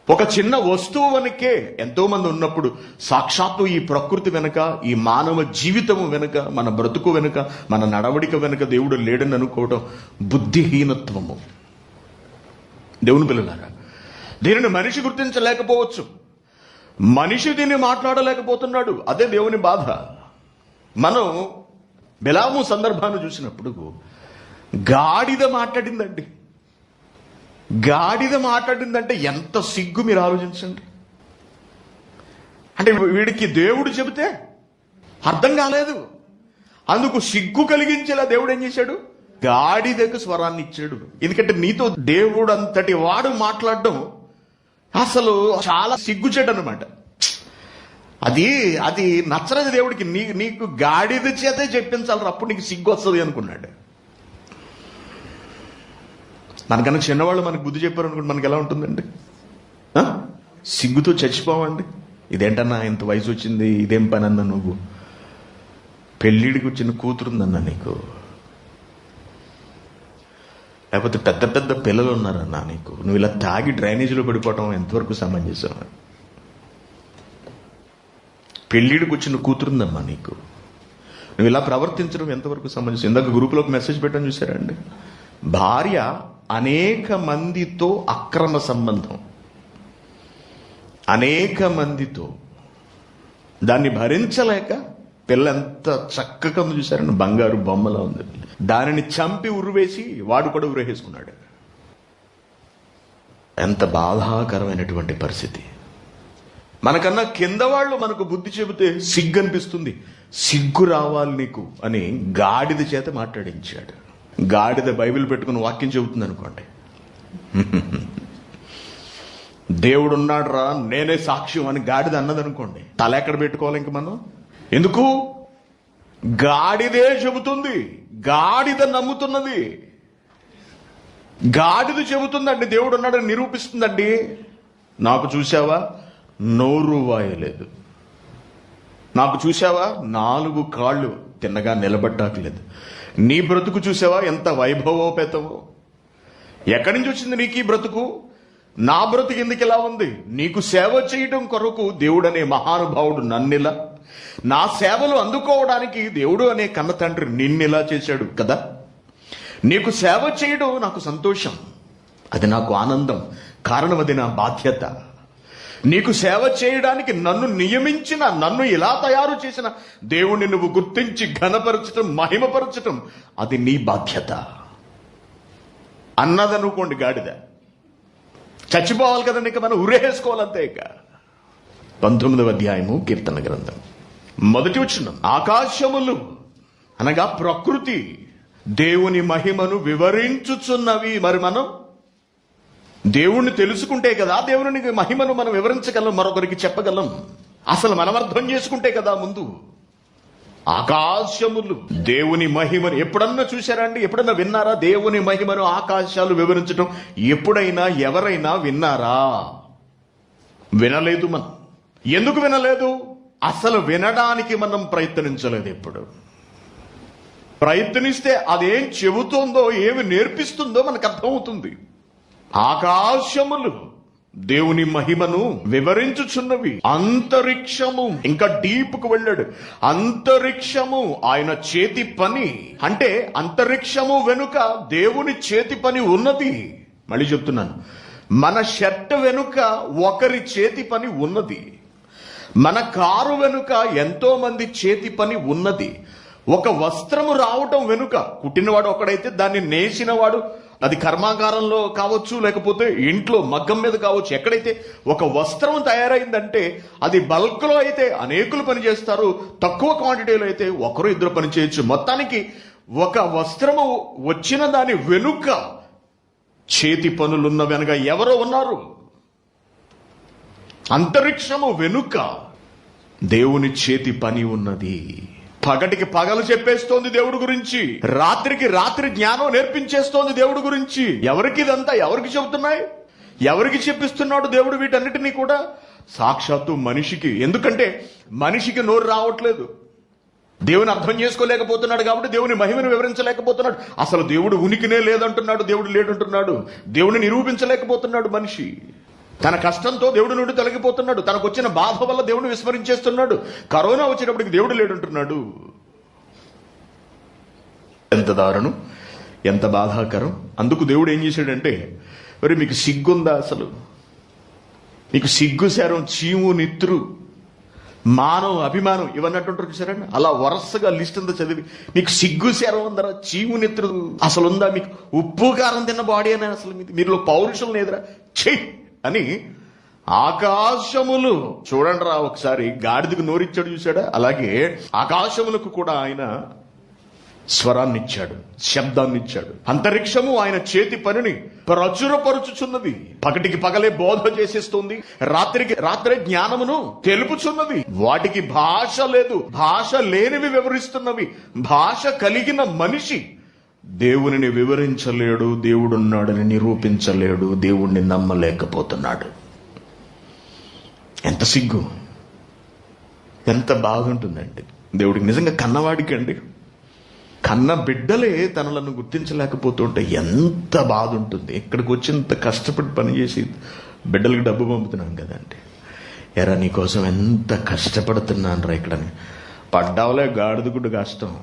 ఒక చిన్న వస్తువు వెనకే ఎంతో మంది ఉన్నప్పుడు సాక్షాత్తు ఈ ప్రకృతి వెనుక, ఈ మానవ జీవితము వెనుక, మన బ్రతుకు వెనుక, మన నడవడిక వెనుక దేవుడు లేడని అనుకోవడం బుద్ధిహీనత్వము. దేవుని పిల్లలారా, దీనిని మనిషి గుర్తించలేకపోవచ్చు, మనిషి దీన్ని మాట్లాడలేకపోతున్నాడు. అదే దేవుని బాధ. మనం బిలాము సందర్భాన్ని చూసినప్పుడు గాడిద మాట్లాడిందంటే ఎంత సిగ్గు మీరు ఆలోచించండి. అంటే వీడికి దేవుడు చెబితే అర్థం కాలేదు, అందుకు సిగ్గు కలిగించేలా దేవుడు ఏం చేశాడు? గాడిదకు స్వరాన్ని ఇచ్చాడు. ఎందుకంటే నీతో దేవుడు అంతటి వాడు మాట్లాడడం అసలు చాలా సిగ్గుచేటు అనమాట. అది నచ్చలేదు దేవుడికి. నీకు గాడిద చేతే చెప్పించాలి, అప్పుడు నీకు సిగ్గు వస్తుంది అనుకున్నాడు. మనకన్నా చిన్నవాళ్ళు మనకు బుద్ధి చెప్పారు అనుకుంటే మనకి ఎలా ఉంటుందండి? సిగ్గుతో చచ్చిపోవండి. ఇదేంటన్నా ఇంత వయసు వచ్చింది, ఇదేం పని అన్నా, నువ్వు పెళ్ళిడికి వచ్చిన కూతురుందన్నా నీకు, లేకపోతే పెద్ద పెద్ద పిల్లలు ఉన్నారన్నా నీకు, నువ్వు ఇలా తాగి డ్రైనేజీలో పడిపోవటం ఎంతవరకు సమంజసం? పెళ్ళిడికి వచ్చిన కూతురుందమ్మా నీకు, నువ్వు ఇలా ప్రవర్తించడం ఎంతవరకు సమంజసం? ఇందాక గ్రూపులో ఒక మెసేజ్ పెట్టని చూసారండి, భార్య అనేక మందితో అక్రమ సంబంధం, అనేక మందితో దాన్ని భరించలేక పిల్ల ఎంత చక్కగా ఉంది చూసారని, బంగారు బొమ్మలా ఉంది. దానిని చంపి ఉరివేసి వాడు కూడా ఉరేసుకున్నాడు. ఎంత బాధాకరమైనటువంటి పరిస్థితి. మనకన్నా కింద వాళ్ళు మనకు బుద్ధి చెబితే సిగ్గు అనిపిస్తుంది. సిగ్గు రావాలి నీకు అని గాడిద చేత మాట్లాడించాడు. గాడిద బైబిల్ పెట్టుకుని వాక్యం చెబుతుంది అనుకోండి, దేవుడున్నాడు రా నేనే సాక్ష్యం అని గాడిద అన్నదనుకోండి, తల ఎక్కడ పెట్టుకోవాలి ఇంక మనం? ఎందుకు? గాడిదే చెబుతుంది, గాడిద నమ్ముతున్నది. గాడిద చెబుతుందండి దేవుడు ఉన్నాడని నిరూపిస్తుందండి. నాకు చూసావా నోరు వాయలేదు, నాకు చూసావా 4 కాళ్ళు తిన్నగా నిలబడ్డాకలేదు, నీ బ్రతుకు చూసావా ఎంత వైభవోపేతమో, ఎక్కడి నుంచి వచ్చింది నీకు ఈ బ్రతుకు? నా బ్రతుకు ఎందుకు ఇలా ఉంది? నీకు సేవ చేయడం కొరకు దేవుడనే మహానుభావుడు నన్నిలా, నా సేవలు అందుకోవడానికి దేవుడు అనే కన్న తండ్రి నిన్నిలా చేశాడు కదా. నీకు సేవ చేయడం నాకు సంతోషం, అది నాకు ఆనందం, కారణం అది నా బాధ్యత. నీకు సేవ చేయడానికి నన్ను నియమించిన, నన్ను ఇలా తయారు చేసిన దేవుణ్ణి నువ్వు గుర్తించి ఘనపరచటం, మహిమపరచటం అది నీ బాధ్యత అన్నదనుకోండి గాడిద. చచ్చిపోవాలి కదండి, ఇక మనం ఉరేసుకోవాలంతే. ఇక 19వ అధ్యాయము కీర్తన గ్రంథం 1వ వచనం, ఆకాశములు అనగా ప్రకృతి దేవుని మహిమను వివరించుచున్నవి. మరి మనం దేవుణ్ణి తెలుసుకుంటే కదా దేవుని మహిమను మనం వివరించగలం, మరొకరికి చెప్పగలం. అసలు మనం అర్థం చేసుకుంటే కదా ముందు. ఆకాశములు దేవుని మహిమను ఎప్పుడన్నా చూశారండి? ఎప్పుడన్నా విన్నారా? దేవుని మహిమను ఆకాశాలు వివరించడం ఎప్పుడైనా ఎవరైనా విన్నారా? వినలేదు. మనం ఎందుకు వినలేదు? అసలు వినడానికి మనం ప్రయత్నించలేదు. ఎప్పుడు ప్రయత్నిస్తే అదేం చెబుతుందో, ఏమి నేర్పిస్తుందో మనకు అర్థమవుతుంది. ఆకాశములు దేవుని మహిమను వివరించుచున్నవి, అంతరిక్షము, ఇంకా డీప్ కు వెళ్ళాడు. అంతరిక్షము ఆయన చేతి పని. అంటే అంతరిక్షము వెనుక దేవుని చేతి పని ఉన్నది. మళ్ళీ చెప్తున్నాను, మన షర్ట్ వెనుక ఒకరి చేతి పని ఉన్నది. మన కారు వెనుక ఎంతో మంది చేతి పని ఉన్నది. ఒక వస్త్రము రావటం వెనుక కుట్టినవాడు ఒకడైతే దాన్ని నేసినవాడు, అది కర్మాగారంలో కావచ్చు, లేకపోతే ఇంట్లో మగ్గం మీద కావచ్చు, ఎక్కడైతే ఒక వస్త్రం తయారైందంటే అది బల్క్ లో అయితే అనేకులు పని చేస్తారు, తక్కువ క్వాంటిటీలో అయితే 1-2 పని చేయొచ్చు. మొత్తానికి ఒక వస్త్రము వచ్చిన దాని వెనుక చేతి పనులున్న వెనుక ఎవరో ఉన్నారు. అంతరిక్షము వెనుక దేవుని చేతి పని ఉన్నది. పగటికి పగలు చెప్పేస్తోంది దేవుడి గురించి, రాత్రికి రాత్రి జ్ఞానం నేర్పించేస్తోంది దేవుడి గురించి. ఎవరికి ఇదంతా ఎవరికి చెబుతున్నాయి? ఎవరికి చెప్పిస్తున్నాడు దేవుడు వీటన్నిటినీ కూడా? సాక్షాత్తు మనిషికి. ఎందుకంటే మనిషికి నోరు రావట్లేదు, దేవుని అర్థం చేసుకోలేకపోతున్నాడు కాబట్టి దేవుని మహిమను వివరించలేకపోతున్నాడు. అసలు దేవుడు ఉనికినే లేదంటున్నాడు, దేవుడు లేడంటున్నాడు. దేవుని నిరూపించలేకపోతున్నాడు మనిషి. తన కష్టంతో దేవుడి నుండి తొలగిపోతున్నాడు, తనకు వచ్చిన బాధ వల్ల దేవుడిని విస్మరించేస్తున్నాడు. కరోనా వచ్చినప్పటికి దేవుడు లేడంటున్నాడు. ఎంత దారుణం, ఎంత బాధాకరం. అందుకు దేవుడు ఏం చేశాడంటే, మరి మీకు సిగ్గుందా? అసలు మీకు సిగ్గు, శరం, చీము, నిత్రు, మానం, అభిమానం ఇవన్నీ అంటుంటారు చూసారండి. అలా వరుసగా లిస్ట్ అంతా చదివి మీకు సిగ్గు, శరం ఉందరా, చీము, నిత్రు అసలు ఉందా? మీకు ఉప్పు కారం తిన్న బాడీ అని అసలు మీరులో పౌరుషం లేదురా, చెయ్యి అని ఆకాశములు చూడండి రా. ఒకసారి గాడిదకు నోరిచ్చాడు చూసాడా, అలాగే ఆకాశములకు కూడా ఆయన స్వరాన్ని ఇచ్చాడు, శబ్దాన్ని ఇచ్చాడు. అంతరిక్షము ఆయన చేతి పనిని ప్రచురపరుచుచున్నది. పగటికి పగలే బోధ చేసేస్తుంది, రాత్రికి రాత్రే జ్ఞానమును తెలుపుచున్నది. వాటికి భాష లేదు, భాష లేనివి వివరిస్తున్నవి. భాష కలిగిన మనిషి దేవునిని వివరించలేడు, దేవుడున్నాడని నిరూపించలేడు, దేవుణ్ణి నమ్మలేకపోతున్నాడు. ఎంత సిగ్గు, ఎంత బాధ ఉంటుందండి. దేవుడికి నిజంగా కన్నవాడికి అండి, కన్న బిడ్డలే తనలను గుర్తించలేకపోతుంటే ఎంత బాధ ఉంటుంది. ఇక్కడికి వచ్చేంత కష్టపడి పనిచేసి బిడ్డలకు డబ్బు పంపుతున్నాం కదండి. ఎరా నీకోసం ఎంత కష్టపడుతున్నాను రా ఇక్కడ. పడ్డావులే గాడిదగుడ్డు కష్టం,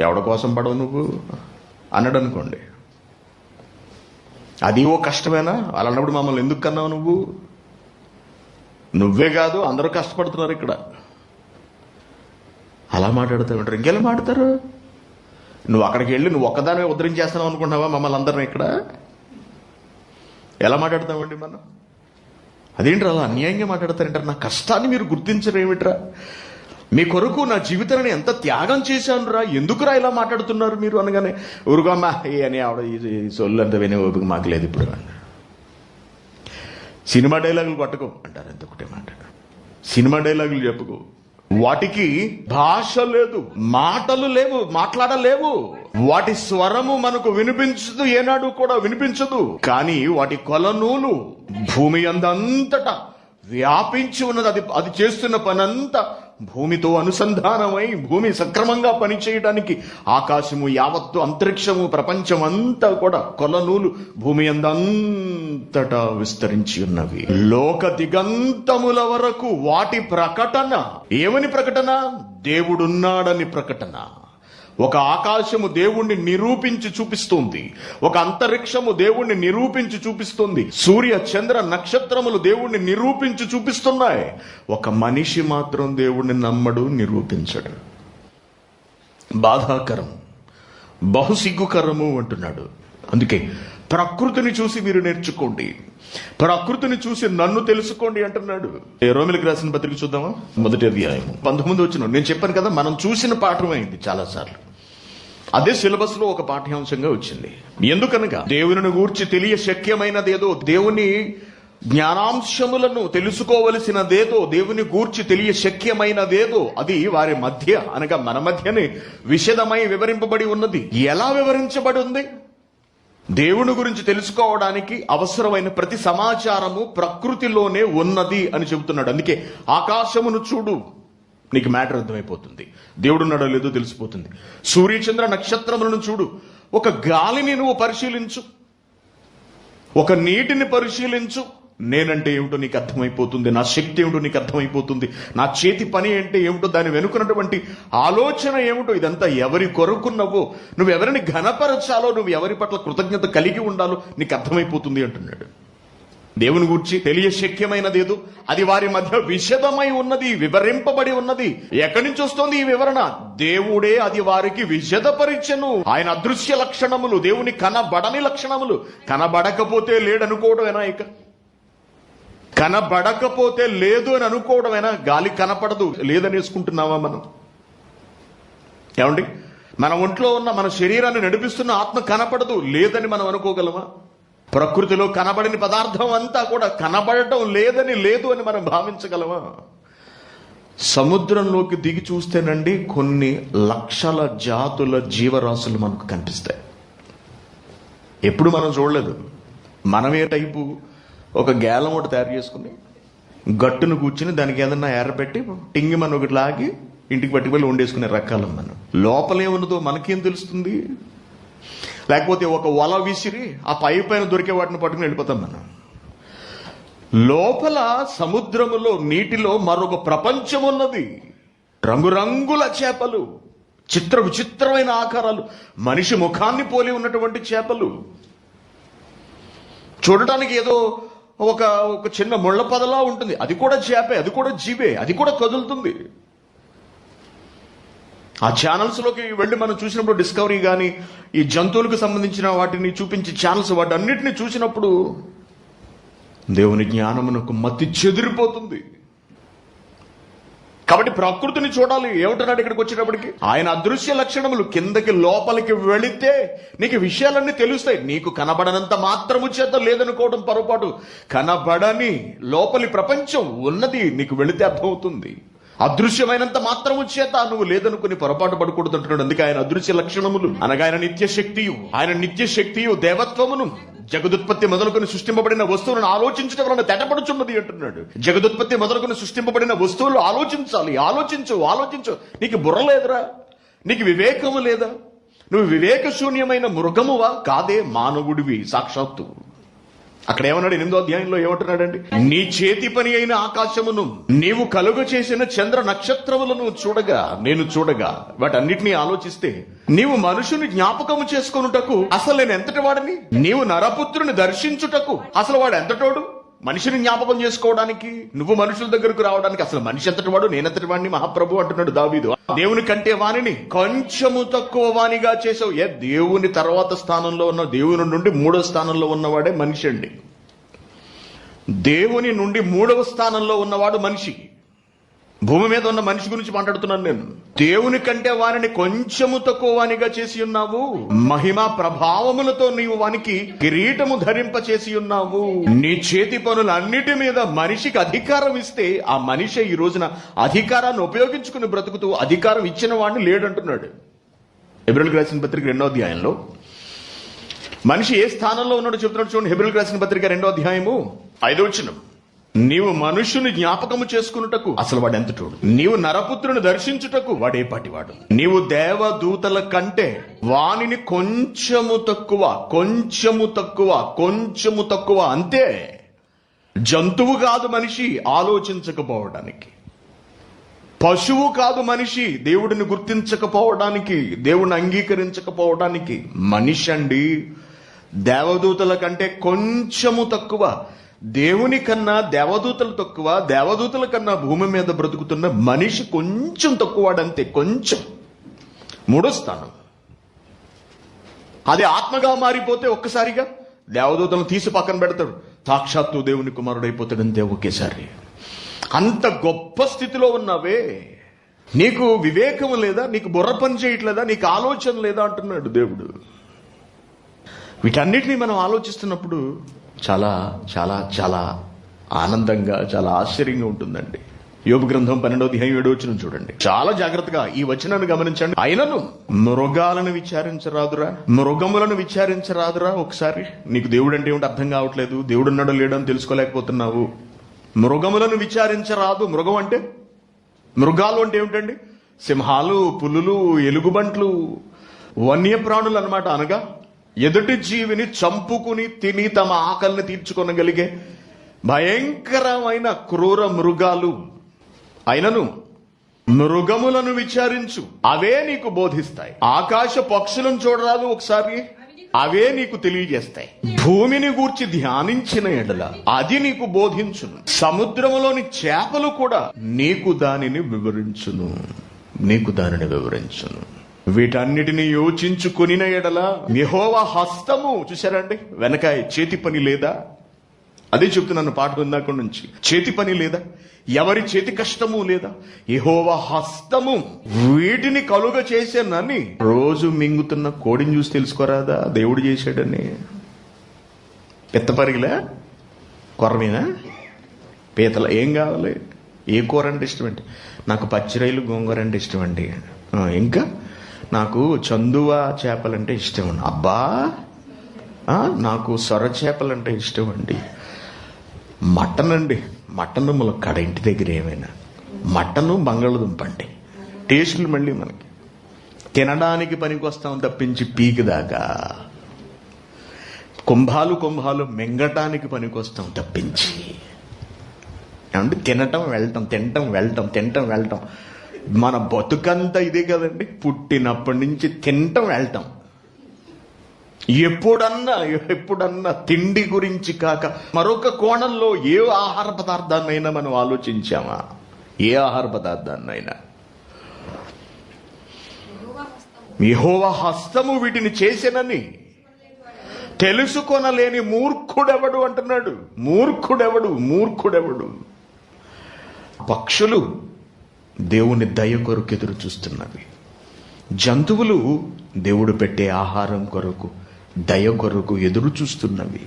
ఎవడ కోసం పడవు నువ్వు అన్నాడు అనుకోండి, అది ఓ కష్టమేనా? అలాంటప్పుడు మమ్మల్ని ఎందుకు కన్నావు నువ్వు? నువ్వే కాదు అందరూ కష్టపడుతున్నారు ఇక్కడ. అలా మాట్లాడుతూ ఉంటారు. ఇంకెలా మాట్లాడతారు? నువ్వు అక్కడికి వెళ్ళి నువ్వు ఒక్కదానే ఉద్ధరించేస్తున్నావు అనుకుంటున్నావా మమ్మల్ని అందరినీ? ఇక్కడ ఎలా మాట్లాడతామండి మనం? అదేంటి అలా అన్యాయంగా మాట్లాడతారంటారు? నా కష్టాన్ని మీరు గుర్తించరు ఏమిట్రా? మీ కొరకు నా జీవితాన్ని ఎంత త్యాగం చేశాను రా, ఎందుకురా ఇలా మాట్లాడుతున్నారు మీరు అనగానే ఊరుగమ్మా అని ఆవిడ ఈ సొల్లు అంత వినే ఓపిక మాకు లేదు ఇప్పుడు. సినిమా డైలాగులు పట్టుకో అంటారు, ఎంత ఒకటే మాట. సినిమా డైలాగులు చెప్పుకో, వాటికి భాష లేదు, మాటలు లేవు, మాట్లాడలేవు. వాటి స్వరము మనకు వినిపించదు, ఏనాడు కూడా వినిపించదు. కానీ వాటి కొలనూలు భూమి అందంతటా వ్యాపించి ఉన్నది. అది చేస్తున్న పనంతా భూమితో అనుసంధానమై భూమి సక్రమంగా పనిచేయడానికి ఆకాశము యావత్తు, అంతరిక్షము, ప్రపంచం అంతా కూడా కొలనూలు భూమి అందంతటా విస్తరించి ఉన్నవి. లోక దిగంతముల వరకు వాటి ప్రకటన ఏమని ప్రకటన? దేవుడున్నాడని ప్రకటన. ఒక ఆకాశము దేవుణ్ణి నిరూపించి చూపిస్తుంది, ఒక అంతరిక్షము దేవుణ్ణి నిరూపించి చూపిస్తుంది, సూర్య చంద్ర నక్షత్రములు దేవుణ్ణి నిరూపించి చూపిస్తున్నాయి. ఒక మనిషి మాత్రం దేవుణ్ణి నమ్మడు, నిరూపించడు. బాధాకరం, బహుసిగ్గుకరము అంటున్నాడు. అందుకే ప్రకృతిని చూసి మీరు నేర్చుకోండి, ప్రకృతిని చూసి నన్ను తెలుసుకోండి అంటున్నాడు. రోమిలికి రాసిన పత్రిక చూద్దామా? 1వ అధ్యాయం 19 వచనం. నేను చెప్పాను కదా, మనం చూసిన పాఠమైంది చాలాసార్లు. అదే సిలబస్ లో ఒక పాఠ్యాంశంగా వచ్చింది. ఎందుకనగా దేవుని గూర్చి తెలియ శక్యమైనదేదో, దేవుని జ్ఞానాంశములను తెలుసుకోవలసినదేదో, దేవుని గూర్చి తెలియ శక్యమైనదేదో అది వారి మధ్య అనగా మన మధ్యనే విషదమై వివరింపబడి ఉన్నది. ఎలా వివరించబడి ఉంది? దేవుని గురించి తెలుసుకోవడానికి అవసరమైన ప్రతి సమాచారము ప్రకృతిలోనే ఉన్నది అని చెబుతున్నాడు. అందుకే ఆకాశమును చూడు, నీకు మ్యాటర్ అర్థమైపోతుంది, దేవుడున్నాడో లేదో తెలిసిపోతుంది. సూర్యచంద్ర నక్షత్రములను చూడు, ఒక గాలిని నువ్వు పరిశీలించు, ఒక నీటిని పరిశీలించు, నేనంటే ఏమిటో నీకు అర్థమైపోతుంది, నా శక్తి ఏమిటో నీకు అర్థమైపోతుంది, నా చేతి పని అంటే ఏమిటో, దాని వెనుకున్నటువంటి ఆలోచన ఏమిటో, ఇదంతా ఎవరి కొరకున్నవో, నువ్వు ఎవరిని ఘనపరచాలో, నువ్వు ఎవరి పట్ల కృతజ్ఞత కలిగి ఉండాలో నీకు అర్థమైపోతుంది అంటున్నాడు. దేవుని గురించి తెలియశక్యమైనదేదో అది వారి మధ్య విషదమై ఉన్నది, వివరింపబడి ఉన్నది. ఎక్కడి నుంచి వస్తుంది ఈ వివరణ? దేవుడే అది వారికి విషదపరిచెను. ఆయన అదృశ్య లక్షణములు, దేవుని కనబడని లక్షణములు. కనబడకపోతే లేడనుకోవడమేనా? ఇక కనబడకపోతే లేదు అని అనుకోవడమేనా? గాలి కనపడదు లేదనేసుకుంటున్నావా మనం? ఏమండి, మన ఒంట్లో ఉన్న మన శరీరాన్ని నడిపిస్తున్న ఆత్మ కనపడదు లేదని మనం అనుకోగలమా? ప్రకృతిలో కనబడని పదార్థం అంతా కూడా కనబడటం లేదని, లేదు అని మనం భావించగలమా? సముద్రంలోకి దిగి చూస్తేనండి కొన్ని లక్షల జాతుల జీవరాశులు మనకు కనిపిస్తాయి. ఎప్పుడు మనం చూడలేదు. మనమే టైపు ఒక గేలం ఒకటి తయారు చేసుకుని గట్టును కూర్చుని దానికి ఏదన్నా ఎర్రపెట్టి టింగి మనం ఒకటి లాగి ఇంటికి పట్టుకువెళ్ళి వండేసుకునే రకాలం. మనం లోపలేమున్నదో మనకేం తెలుస్తుంది? లేకపోతే ఒక వల విసిరి ఆ పైన దొరికే వాటిని పట్టుకుని వెళ్ళిపోతాం మనం. లోపల సముద్రములో, నీటిలో మరొక ప్రపంచం ఉన్నది. రంగురంగుల చేపలు, చిత్ర విచిత్రమైన ఆకారాలు, మనిషి ముఖాన్ని పోలి ఉన్నటువంటి చేపలు. చూడటానికి ఏదో ఒక చిన్న ముళ్ళ పదలా ఉంటుంది, అది కూడా చేపే, అది కూడా జీవే, అది కూడా కదులుతుంది. ఆ ఛానల్స్ లోకి వెళ్ళి మనం చూసినప్పుడు, డిస్కవరీ కానీ ఈ జంతువులకు సంబంధించిన వాటిని చూపించి ఛానల్స్, వాటి అన్నిటిని చూసినప్పుడు దేవుని జ్ఞానమునకు మతి చెదిరిపోతుంది. కాబట్టి ప్రకృతిని చూడాలి. ఏమంటున్నాడు ఇక్కడికి వచ్చేటప్పటికి? ఆయన అదృశ్య లక్షణములు. కిందకి లోపలికి వెళితే నీకు విషయాలన్నీ తెలుస్తాయి. నీకు కనబడనంత మాత్రము చేత లేదనుకోవడం పొరపాటు. కనబడని లోపలి ప్రపంచం ఉన్నది, నీకు వెళితే అర్థమవుతుంది. అదృశ్యమైనంత మాత్రము చేత నువ్వు లేదనుకుని పొరపాటు పడకూడదు అంటున్నాడు. అందుకే ఆయన అదృశ్య లక్షణములు అనగా ఆయన నిత్య శక్తియు దేవత్వమును జగదుత్పత్తి మొదలుకొని సృష్టింపబడిన వస్తువులను ఆలోచించడం వలన తెటపడుచున్నది అంటున్నాడు. జగదుత్పత్తి మొదలుకొని సృష్టింపబడిన వస్తువులు ఆలోచించాలి. ఆలోచించు. నీకు బుర్ర లేదురా? నీకు వివేకము లేదా? నువ్వు వివేక శూన్యమైన మృగమువా? కాదే, మానవుడివి సాక్షాత్తు. అక్కడ ఏమన్నాడు? 8వ అధ్యాయంలో ఏమంటున్నాడండి? నీ చేతి పని అయిన ఆకాశమును, నీవు కలుగ చేసిన చంద్ర నక్షత్రములను నేను చూడగా వాటన్నిటినీ ఆలోచిస్తే, నీవు మనుషుని జ్ఞాపకము చేసుకొనుటకు అసలు నేను ఎంతటి వాడిని? నీవు నరపుత్రుని దర్శించుటకు అసలు వాడు ఎంతటోడు? మనిషిని జ్ఞాపకం చేసుకోవడానికి, నువ్వు మనుషుల దగ్గరకు రావడానికి. అసలు మనిషి ఎంతటి వాడు, నేనెంతటి వాడిని మహాప్రభు అంటున్నాడు దావీదు. దేవుని కంటే వాణిని కొంచెము తక్కువ వాణిగా చేసావు. దేవుని తర్వాత స్థానంలో ఉన్న, దేవుని నుండి 3వ స్థానంలో ఉన్నవాడే మనిషి అండి. దేవుని నుండి 3వ స్థానంలో ఉన్నవాడు మనిషి. భూమి మీద ఉన్న మనిషి గురించి మాట్లాడుతున్నాను నేను. దేవుని కంటే వారిని కొంచెము తక్కువ వానిగా చేసి ఉన్నావు. మహిమా ప్రభావములతో నీవు వానికి కిరీటము ధరింప చేసి ఉన్నావు. నీ చేతి పనులన్నిటి మీద మనిషికి అధికారం ఇస్తే ఆ మనిషి ఈ రోజున అధికారాన్ని ఉపయోగించుకుని బ్రతుకుతూ అధికారం ఇచ్చిన వాడిని లేడంటున్నాడు. హెబ్రీయులకు రాసిన పత్రిక 2వ అధ్యాయంలో మనిషి ఏ స్థానంలో ఉన్నాడో చెప్తున్నాడు చూడండి. హెబ్రీయులకు రాసిన పత్రిక 2వ అధ్యాయము 5వ వచనం. నీవు మనుష్యుని జ్ఞాపకము చేసుకున్నటకు అసలు వాడు ఎంతటోడు, నీవు నరపుత్రుని దర్శించుటకు వాడే పాటివాడు, నీవు దేవదూతల కంటే వానిని కొంచెము తక్కువ అంతే. జంతువు కాదు మనిషి ఆలోచించకపోవడానికి, పశువు కాదు మనిషి దేవుడిని గుర్తించకపోవడానికి, దేవుడిని అంగీకరించకపోవడానికి. మనిషి అండి దేవదూతల కంటే కొంచెము తక్కువ. దేవుని కన్నా దేవదూతలు తక్కువ, దేవదూతల కన్నా భూమి మీద బ్రతుకుతున్న మనిషి కొంచెం తక్కువాడంతే. కొంచెం 3వ స్థానం. అది ఆత్మగా మారిపోతే ఒక్కసారిగా దేవదూతలను తీసి పక్కన పెడతాడు, సాక్షాత్తు దేవుని కుమారుడైపోతాడంతే ఒకేసారి. అంత గొప్ప స్థితిలో ఉన్నావే. నీకు వివేకం లేదా, నీకు బుర్ర పని చేయట్లేదా, నీకు ఆలోచన లేదా అంటున్నాడు దేవుడు. వీటన్నిటినీ మనం ఆలోచిస్తున్నప్పుడు చాలా చాలా చాలా ఆనందంగా, చాలా ఆశ్చర్యంగా ఉంటుందండి. యోబు గ్రంథం 12వ అధ్యాయం 7వ వచనం చూడండి. చాలా జాగ్రత్తగా ఈ వచనాన్ని గమనించండి. అయినను మృగాలను విచారించరాదురా, మృగములను విచారించరాదురా. ఒకసారి నీకు దేవుడు అంటే ఏమిటి అర్థం కావట్లేదు, దేవుడు ఉన్నాడో లేడని తెలుసుకోలేకపోతున్నావు. మృగములను విచారించరాదు. మృగం అంటే, మృగాలు అంటే ఏమిటండి? సింహాలు, పులులు, ఎలుగుబంట్లు, వన్యప్రాణులు అన్నమాట. అనగా ఎదుటి జీవిని చంపుకుని తిని తమ ఆకలిని తీర్చుకొనగలిగే భయంకరమైన క్రూర మృగాలు. అయినను మృగములను విచారించు, అవే నీకు బోధిస్తాయి. ఆకాశ పక్షులను చూడరాదు ఒకసారి, అవే నీకు తెలియజేస్తాయి. భూమిని గూర్చి ధ్యానించిన ఎడల అది నీకు బోధించును. సముద్రములోని చేపలు కూడా నీకు దానిని వివరించును. వీటన్నిటిని యోచించుకొనిన ఎడల యెహోవా హస్తము, చూశారండి వెనక చేతి పని లేదా? అదే చెప్తున్నాను పాట ఇందాక నుంచి. చేతి పని లేదా, ఎవరి చేతి కష్టము లేదా, యెహోవా హస్తము వీటిని కలుగ చేశానని రోజు మింగుతున్న కోడిని చూసి తెలుసుకోరాదా దేవుడు చేశాడని? పెత్తపరిగిలా, కొర్రమీనా, పీతల, ఏం కావాలి? ఏ కూర అంటే ఇష్టమండి? నాకు పచ్చిరైలు గోంగూర అంటే ఇష్టమండి. ఇంకా నాకు చందువ చేపలంటే ఇష్టం అండి. అబ్బా, నాకు సొర చేపలంటే ఇష్టం అండి. మటన్ అండి, మటన్ ములక్కడ ఇంటి దగ్గర ఏమైనా మటను బంగాళదుంప అండి. టేస్టులు మళ్ళీ మనకి తినడానికి పనికి వస్తాం తప్పించి పీకి దాకా కుంభాలు మింగటానికి పనికి వస్తాం తప్పించి. ఏమంటే తినటం వెళ్ళటం. మన బతుకంతా ఇదే కదండి. పుట్టినప్పటి నుంచి తినటం వెళ్ళటం. ఎప్పుడన్నా తిండి గురించి కాక మరొక కోణంలో ఏ ఆహార పదార్థాన్నైనా మనం ఆలోచించామా? ఏ ఆహార పదార్థాన్నైనా? యెహోవా హస్తము వీటిని చేసెనని తెలుసుకొనలేని మూర్ఖుడెవడు అంటున్నాడు. మూర్ఖుడెవడు? పక్షులు దేవుని దయ కొరకు ఎదురు చూస్తున్నవి. జంతువులు దేవుడు పెట్టే ఆహారం కొరకు, దయ కొరకు ఎదురు చూస్తున్నవి.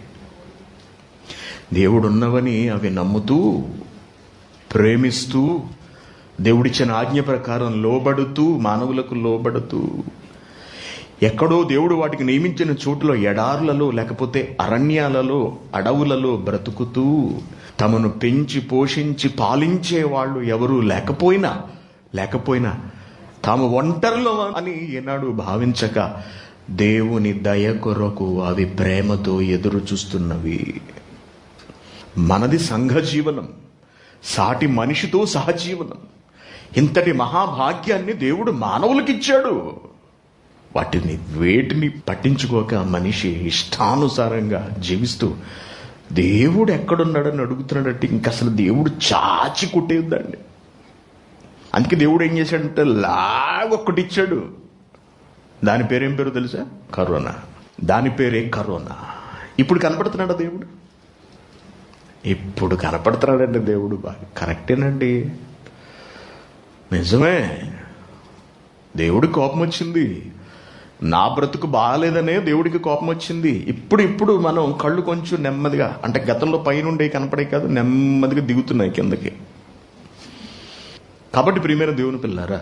దేవుడున్నవని అవి నమ్ముతూ, ప్రేమిస్తూ, దేవుడిచ్చిన ఆజ్ఞ ప్రకారం లోబడుతూ, మానవులకు లోబడుతూ, ఎక్కడో దేవుడు వాటికి నియమించిన చోటులో ఎడారులలో, లేకపోతే అరణ్యాలలో, అడవులలో బ్రతుకుతూ, తమను పెంచి పోషించి పాలించే వాళ్ళు ఎవరూ లేకపోయినా తాము ఒంటరిలో అని ఏనాడు భావించక దేవుని దయ కొరకు అవి ప్రేమతో ఎదురు చూస్తున్నవి. మనది సంఘ జీవనం, సాటి మనిషితో సహజీవనం. ఇంతటి మహాభాగ్యాన్ని దేవుడు మానవులకిచ్చాడు. వేటిని పట్టించుకోక మనిషి ఇష్టానుసారంగా జీవిస్తూ దేవుడు ఎక్కడున్నాడని అడుగుతున్నాడంటే ఇంక అసలు దేవుడు చాచి కొట్టేద్దండి. అందుకే దేవుడు ఏం చేశాడంటే లాగొక్కటి ఇచ్చాడు. దాని పేరేం పేరు తెలుసా? కరోనా. దాని పేరే కరోనా. ఇప్పుడు కనపడుతున్నాడా దేవుడు? ఇప్పుడు కనపడుతున్నాడండి దేవుడు. బాగా కరెక్టేనండి, నిజమే. దేవుడికి కోపం వచ్చింది. నా బ్రతుకు బాగాలేదనే దేవుడికి కోపం వచ్చింది. ఇప్పుడు మనం కళ్ళు కొంచెం నెమ్మదిగా, అంటే గతంలో పైనుండే కనపడే కాదు, నెమ్మదిగా దిగుతున్నాయి కిందకి. కాబట్టి ప్రియమైన దేవుని పిల్లారా,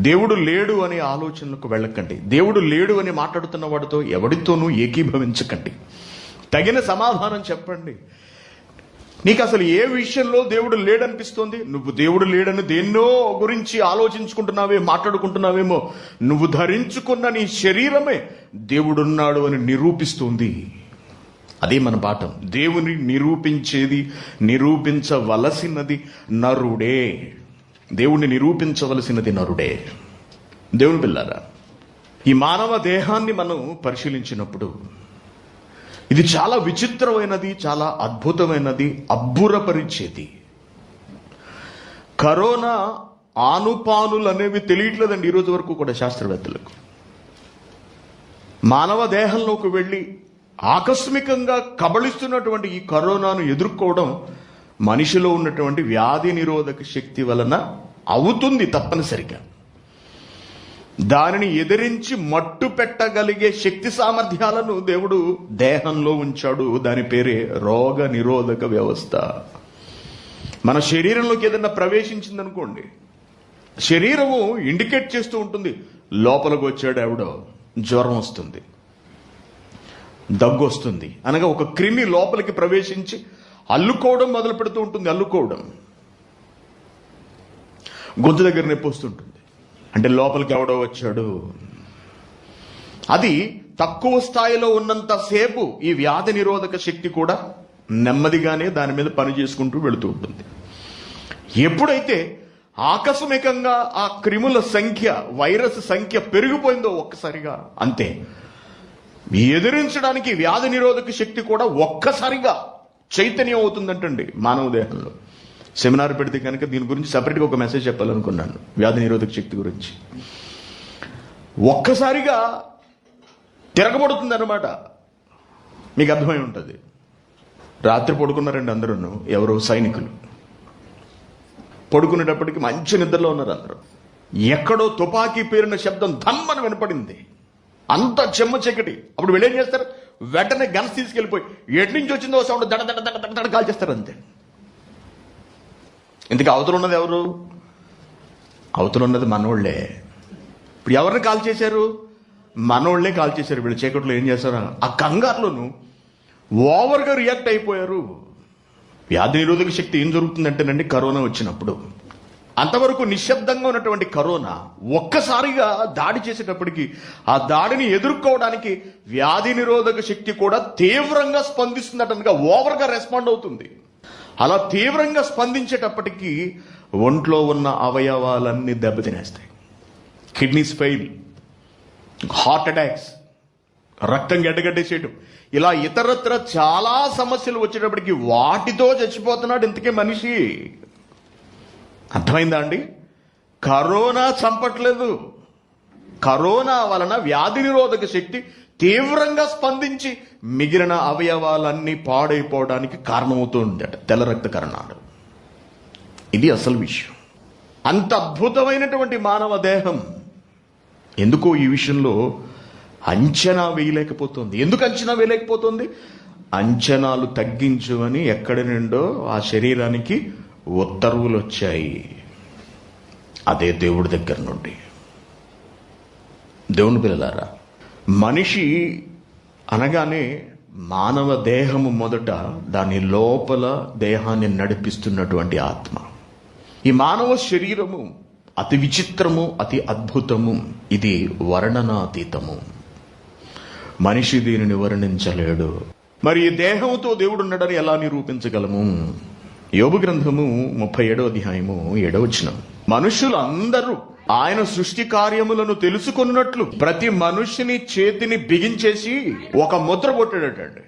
దేవుడు లేడు అనే ఆలోచనలకు వెళ్ళకండి. దేవుడు లేడు అని మాట్లాడుతున్న వాడితో ఎవడితోనూ ఏకీభవించకండి. తగిన సమాధానం చెప్పండి. నీకు అసలు ఏ విషయంలో దేవుడు లేడనిపిస్తోంది? నువ్వు దేవుడు లేడని దేన్నో గురించి ఆలోచించుకుంటున్నావే, మాట్లాడుకుంటున్నావేమో. నువ్వు ధరించుకున్న నీ శరీరమే దేవుడున్నాడు అని నిరూపిస్తుంది. అదే మన పాఠం. దేవుని నిరూపించేది, నిరూపించవలసినది నరుడే. దేవుణ్ణి నిరూపించవలసినది నరుడే. దేవుని పిల్లారా, ఈ మానవ దేహాన్ని మనం పరిశీలించినప్పుడు ఇది చాలా విచిత్రమైనది, చాలా అద్భుతమైనది, అబ్బురపరిచేది. కరోనా ఆనుపానులు అనేవి తెలియట్లేదండి ఈరోజు వరకు కూడా శాస్త్రవేత్తలకు. మానవ దేహంలోకి వెళ్ళి ఆకస్మికంగా కబళిస్తున్నటువంటి ఈ కరోనాను ఎదుర్కోవడం మనిషిలో ఉన్నటువంటి వ్యాధి నిరోధక శక్తి వలన అవుతుంది తప్పనిసరిగా. దానిని ఎదిరించి మట్టు పెట్టగలిగే శక్తి సామర్థ్యాలను దేవుడు దేహంలో ఉంచాడు. దాని పేరే రోగ నిరోధక వ్యవస్థ. మన శరీరంలోకి ఏదైనా ప్రవేశించిందనుకోండి, శరీరము ఇండికేట్ చేస్తూ ఉంటుంది, లోపలికి వచ్చాడు ఎవడో, జ్వరం వస్తుంది, దగ్గు వస్తుంది అనగా ఒక క్రిమి లోపలికి ప్రవేశించి అల్లుకోవడం మొదలు పెడుతూ ఉంటుంది. అల్లుకోవడం, గొంతు దగ్గర నొప్పి వస్తుంటుంది, అంటే లోపలికి ఎవడో వచ్చాడు. అది తక్కువ స్థాయిలో ఉన్నంతసేపు ఈ వ్యాధి నిరోధక శక్తి కూడా నెమ్మదిగానే దాని మీద పని చేసుకుంటూ వెళుతూ ఉంటుంది. ఎప్పుడైతే ఆకస్మికంగా ఆ క్రిముల సంఖ్య, వైరస్ సంఖ్య పెరిగిపోయిందో ఒక్కసారిగా, అంతే, ఎదిరించడానికి వ్యాధి నిరోధక శక్తి కూడా ఒక్కసారిగా చైతన్యం అవుతుందంటండి మానవ దేహంలో. సెమినార్ పెడితే కనుక దీని గురించి సపరేట్గా ఒక మెసేజ్ చెప్పాలనుకున్నాను, వ్యాధి నిరోధక శక్తి గురించి. ఒక్కసారిగా తిరగబడుతుంది అన్నమాట. మీకు అర్థమై ఉంటుంది. రాత్రి పడుకున్నారండి అందరూ, ఎవరో సైనికులు పడుకునేటప్పటికి మంచి నిద్రలో ఉన్నారు అందరూ. ఎక్కడో తుపాకీ పేరిన శబ్దం ధమ్మని వినపడింది. అంత చెమ్మ చీకటి. అప్పుడు వీళ్ళు ఏం చేస్తారు? వెంటనే గన్స్ తీసుకెళ్ళిపోయి ఎటు నుంచి వచ్చిందో సౌండ్ దడ దడ దడ దడ కాల్ చేస్తారు అంతే. ఇంతకు అవతల ఉన్నది ఎవరు? అవతల ఉన్నది మనోళ్లే. ఇప్పుడు ఎవరిని కాల్ చేశారు? మనోళ్లే కాల్ చేశారు. వీళ్ళు చీకట్లో ఏం చేశారు? ఆ కంగారులోను ఓవర్గా రియాక్ట్ అయిపోయారు. వ్యాధి నిరోధక శక్తి ఏం జరుగుతుందంటేనండి, కరోనా వచ్చినప్పుడు అంతవరకు నిశ్శబ్దంగా ఉన్నటువంటి కరోనా ఒక్కసారిగా దాడి చేసేటప్పటికి ఆ దాడిని ఎదుర్కోవడానికి వ్యాధి నిరోధక శక్తి కూడా తీవ్రంగా స్పందిస్తుందటగా, ఓవర్గా రెస్పాండ్ అవుతుంది. అలా తీవ్రంగా స్పందించేటప్పటికీ ఒంట్లో ఉన్న అవయవాలన్నీ దెబ్బతినేస్తాయి. కిడ్నీస్ ఫెయిల్, హార్ట్ అటాక్స్, రక్తం గడ్డగడ్డేసేయటం, ఇలా ఇతరత్ర చాలా సమస్యలు వచ్చేటప్పటికి వాటితో చచ్చిపోతున్నాడు ఇంతకే మనిషి. అర్థమైందా అండి? కరోనా చంపట్లేదు. కరోనా వలన వ్యాధి నిరోధక శక్తి తీవ్రంగా స్పందించి మిగిలిన అవయవాలన్నీ పాడైపోవడానికి కారణమవుతుందట, తెల్ల రక్త కణాలు. ఇది అసలు విషయం. అంత అద్భుతమైనటువంటి మానవ దేహం ఎందుకో ఈ విషయంలో అంచనా వేయలేకపోతుంది. ఎందుకు అంచనా వేయలేకపోతుంది? అంచనాలు తగ్గించుమని ఎక్కడి నుండో ఆ శరీరానికి ఉత్తర్వులు వచ్చాయి. అదే దేవుడి దగ్గర నుండి. దేవుని పిల్లలారా, మనిషి అనగానే మానవ దేహము మొదట, దాని లోపల దేహాన్ని నడిపిస్తున్నటువంటి ఆత్మ. ఈ మానవ శరీరము అతి విచిత్రము, అతి అద్భుతము. ఇది వర్ణనాతీతము. మనిషి దీనిని వర్ణించలేడు. మరి ఈ దేహంతో దేవుడు ఉన్నాడని ఎలా నిరూపించగలము? యోబు గ్రంథము 37వ అధ్యాయము 7వ వచనం. మనుషులందరూ ఆయన సృష్టి కార్యములను తెలుసుకున్నట్లు ప్రతి మనుషుని చేతిని బిగించేసి ఒక ముద్ర కొట్టాడటండి.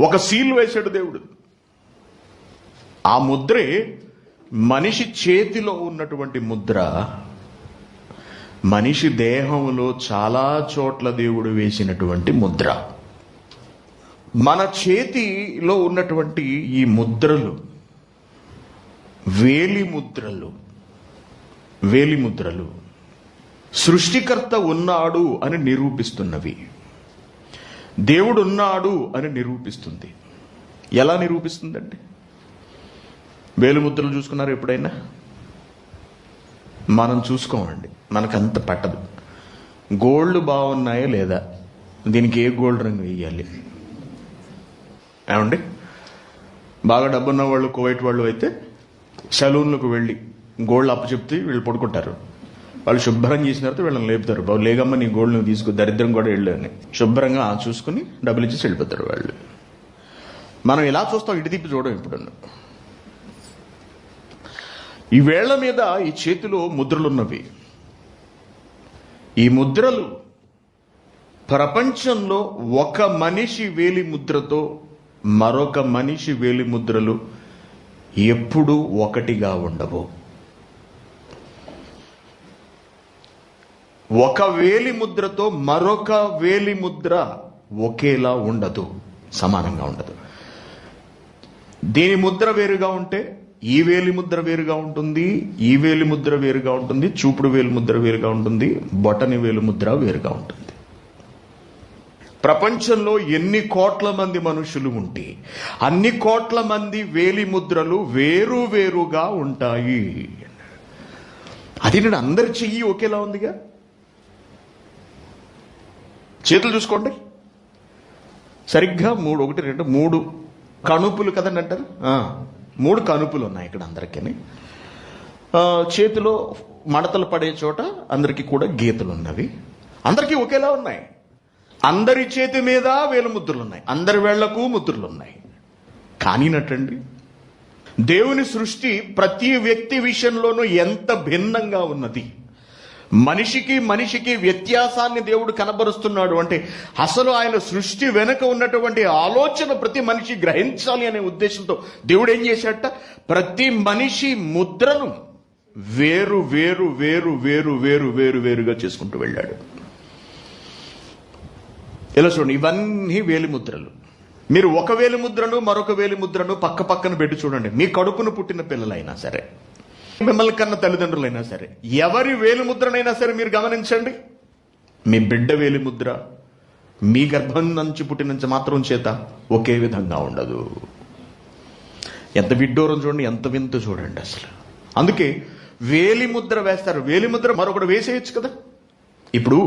ఒక సీల్ వేశాడు దేవుడు. ఆ ముద్రే మనిషి చేతిలో ఉన్నటువంటి ముద్ర మనిషి దేహంలో చాలా చోట్ల దేవుడు వేసినటువంటి ముద్ర. మన చేతిలో ఉన్నటువంటి ఈ ముద్రలు వేలి ముద్రలు సృష్టికర్త ఉన్నాడు అని నిరూపిస్తున్నవి. దేవుడు ఉన్నాడు అని నిరూపిస్తుంది. ఎలా నిరూపిస్తుందండి? వేలిముద్రలు చూసుకున్నారు ఎప్పుడైనా? మనం చూసుకోమండి, మనకంత పట్టదు. గోల్డ్ బాగున్నాయా లేదా, దీనికి ఏ గోల్డ్ రంగు వేయాలి ఏమండి? బాగా డబ్బున్న వాళ్ళు, కువైట్ వాళ్ళు అయితే సెలూన్లకు వెళ్ళి గోల్డ్ అప్పచెప్తే వీళ్ళు పడుకుంటారు. వాళ్ళు శుభ్రం చేసిన తర్వాత వీళ్ళని లేపుతారు. బాబు లేగమ్మ నీ గోల్డ్ నువ్వు తీసుకో, దరిద్రం కూడా వెళ్ళు అని శుభ్రంగా చూసుకుని డబ్బులు ఇచ్చేసి వెళ్ళిపోతారు వాళ్ళు. మనం ఇలా చూస్తాం, ఇటు తిప్పి చూడం. ఇప్పుడు ఈ వేళ్ల మీద ఈ చేతిలో ముద్రలున్నవి. ఈ ముద్రలు ప్రపంచంలో ఒక మనిషి వేలి ముద్రతో మరొక మనిషి వేలి ముద్రలు ఎప్పుడూ ఒకటిగా ఉండవు. ఒక వేలి ముద్రతో మరొక వేలి ముద్ర ఒకేలా ఉండదు, సమానంగా ఉండదు. దీని ముద్ర వేరుగా ఉంటే ఈ వేలి ముద్ర వేరుగా ఉంటుంది, ఈ వేలి ముద్ర వేరుగా ఉంటుంది, చూపుడు వేలి ముద్ర వేరుగా ఉంటుంది, బొటని వేలు ముద్ర వేరుగా ఉంటుంది. ప్రపంచంలో ఎన్ని కోట్ల మంది మనుషులు ఉంటే అన్ని కోట్ల మంది వేలి ముద్రలు వేరు వేరుగా ఉంటాయి. అది నేను అందరి చెయ్యి ఒకేలా ఉందిగా. చేతులు చూసుకోండి, సరిగ్గా 3 1 2 3 కణుపులు కదండి అంటారు. 3 కణుపులు ఉన్నాయి ఇక్కడ అందరికీ. చేతిలో మడతలు పడే చోట అందరికీ కూడా గీతలు ఉన్నవి. అందరికీ ఒకేలా ఉన్నాయి. అందరి చేతి మీద వేలు ముద్రలు ఉన్నాయి, అందరి వేళ్లకు ముద్రలు ఉన్నాయి. కానీ నటండి, దేవుని సృష్టి ప్రతి వ్యక్తి విషయంలోనూ ఎంత భిన్నంగా ఉన్నది. మనిషికి వ్యత్యాసాన్ని దేవుడు కనబరుస్తున్నాడు. అంటే అసలు ఆయన సృష్టి వెనుక ఉన్నటువంటి ఆలోచన ప్రతి మనిషి గ్రహించాలి అనే ఉద్దేశంతో దేవుడు ఏం చేశాడట, ప్రతి మనిషి ముద్రను వేరు వేరు వేరు వేరు వేరు వేరు వేరుగా చేసుకుంటూ వెళ్ళాడు. ఇలా చూడండి, ఇవన్నీ వేలి ముద్రలు. మీరు ఒక వేలి ముద్రను మరొక వేలి ముద్రను పక్క పక్కన పెట్టి చూడండి. మీ కడుపును పుట్టిన పిల్లలైనా సరే, మిమ్మల్ని కన్న తల్లిదండ్రులైనా సరే, ఎవరి వేలి ముద్రనైనా సరే మీరు గమనించండి. మీ బిడ్డ వేలి ముద్ర మీ గర్భం నుంచి పుట్టినంత మాత్రం చేత ఒకే విధంగా ఉండదు. ఎంత విడ్డూరం చూడండి, ఎంత వింత చూడండి అసలు. అందుకే వేలి ముద్ర వేస్తారు. వేలి ముద్ర మరొకటి వేసేయచ్చు కదా. ఇప్పుడు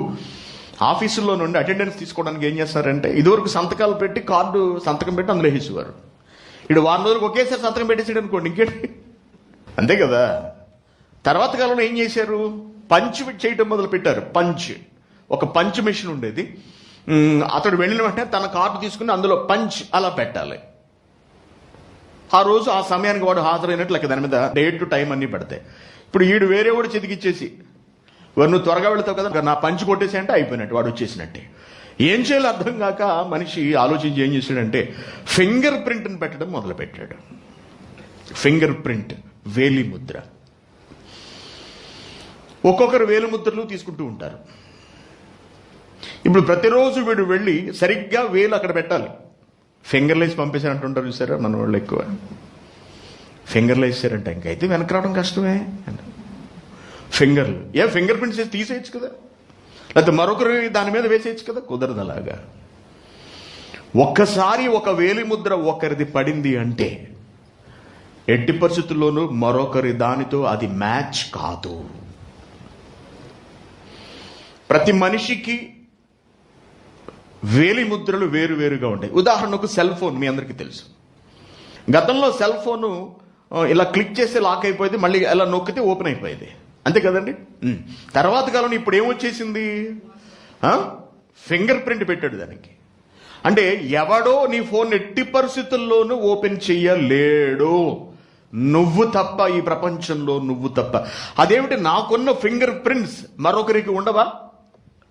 ఆఫీసుల్లో నుండి అటెండెన్స్ తీసుకోవడానికి ఏం చేస్తారంటే, ఇదివరకు సంతకాలు పెట్టి కార్డు సంతకం పెట్టి అందులో వేసేవారు. ఇప్పుడు వారం రోజులకు ఒకేసారి సంతకం పెట్టేసాడు అనుకోండి, ఇంకేంటి, అంతే కదా. తర్వాత కాలంలో ఏం చేశారు, పంచ్ చేయటం మొదలు పెట్టారు. ఒక పంచ్ మెషిన్ ఉండేది. అతడు వెళ్ళిన వెంటనే తన కార్డు తీసుకుని అందులో పంచ్ అలా పెట్టాలి. ఆ రోజు ఆ సమయానికి వాడు హాజరైనట్లు లెక్క, దాని మీద డేట్ టైం అన్ని పెడతాయి. ఇప్పుడు వీడు వేరే వాడు చెతికిచ్చేసి, నువ్వు త్వరగా వెళతావు కదా, నా పంచ్ కొట్టేసి అంటే అయిపోయినట్టు, వాడు వచ్చేసినట్టే. ఏం చేయాలో అర్థం కాక మనిషి ఆలోచించి ఏం చేశాడంటే ఫింగర్ ప్రింట్ని పెట్టడం మొదలు పెట్టాడు. ఫింగర్ ప్రింట్, వేలి ముద్ర. ఒక్కొక్కరు వేలి ముద్రలు తీసుకుంటూ ఉంటారు. ఇప్పుడు ప్రతిరోజు వీడు వెళ్ళి సరిగ్గా వేలు అక్కడ పెట్టాలి. ఫింగర్లు వేసి పంపేశారంటుంటారు చూసారా మన వాళ్ళు. ఎక్కువ ఫింగర్లు వేసారంటే ఇంకైతే వెనక రావడం కష్టమే. ఫింగర్లు ఫింగర్ ప్రింట్స్ వేసి తీసేయచ్చు కదా, లేకపోతే మరొకరు దాని మీద వేసేయచ్చు కదా, కుదరదు అలాగా. ఒక్కసారి ఒక వేలి ముద్ర ఒకరిది పడింది అంటే ఎట్టి పరిస్థితుల్లోనూ మరొకరి దానితో అది మ్యాచ్ కాదు. ప్రతి మనిషికి వేలి ముద్రలు వేరు వేరుగా ఉంటాయి. ఉదాహరణకు సెల్ ఫోన్ మీ అందరికీ తెలుసు. గతంలో సెల్ ఫోను ఇలా క్లిక్ చేస్తే లాక్ అయిపోయేది, మళ్ళీ ఇలా నొక్కితే ఓపెన్ అయిపోయేది, అంతే కదండి. తర్వాత కాలంలో ఇప్పుడు ఏమొచ్చేసింది, ఫింగర్ ప్రింట్ పెట్టాడు దానికి. అంటే ఎవడో నీ ఫోన్ ఎట్టి పరిస్థితుల్లోనూ ఓపెన్ చెయ్యలేడు, నువ్వు తప్ప, ఈ ప్రపంచంలో నువ్వు తప్ప. అదేమిటి, నాకున్న ఫింగర్ ప్రింట్స్ మరొకరికి ఉండవా?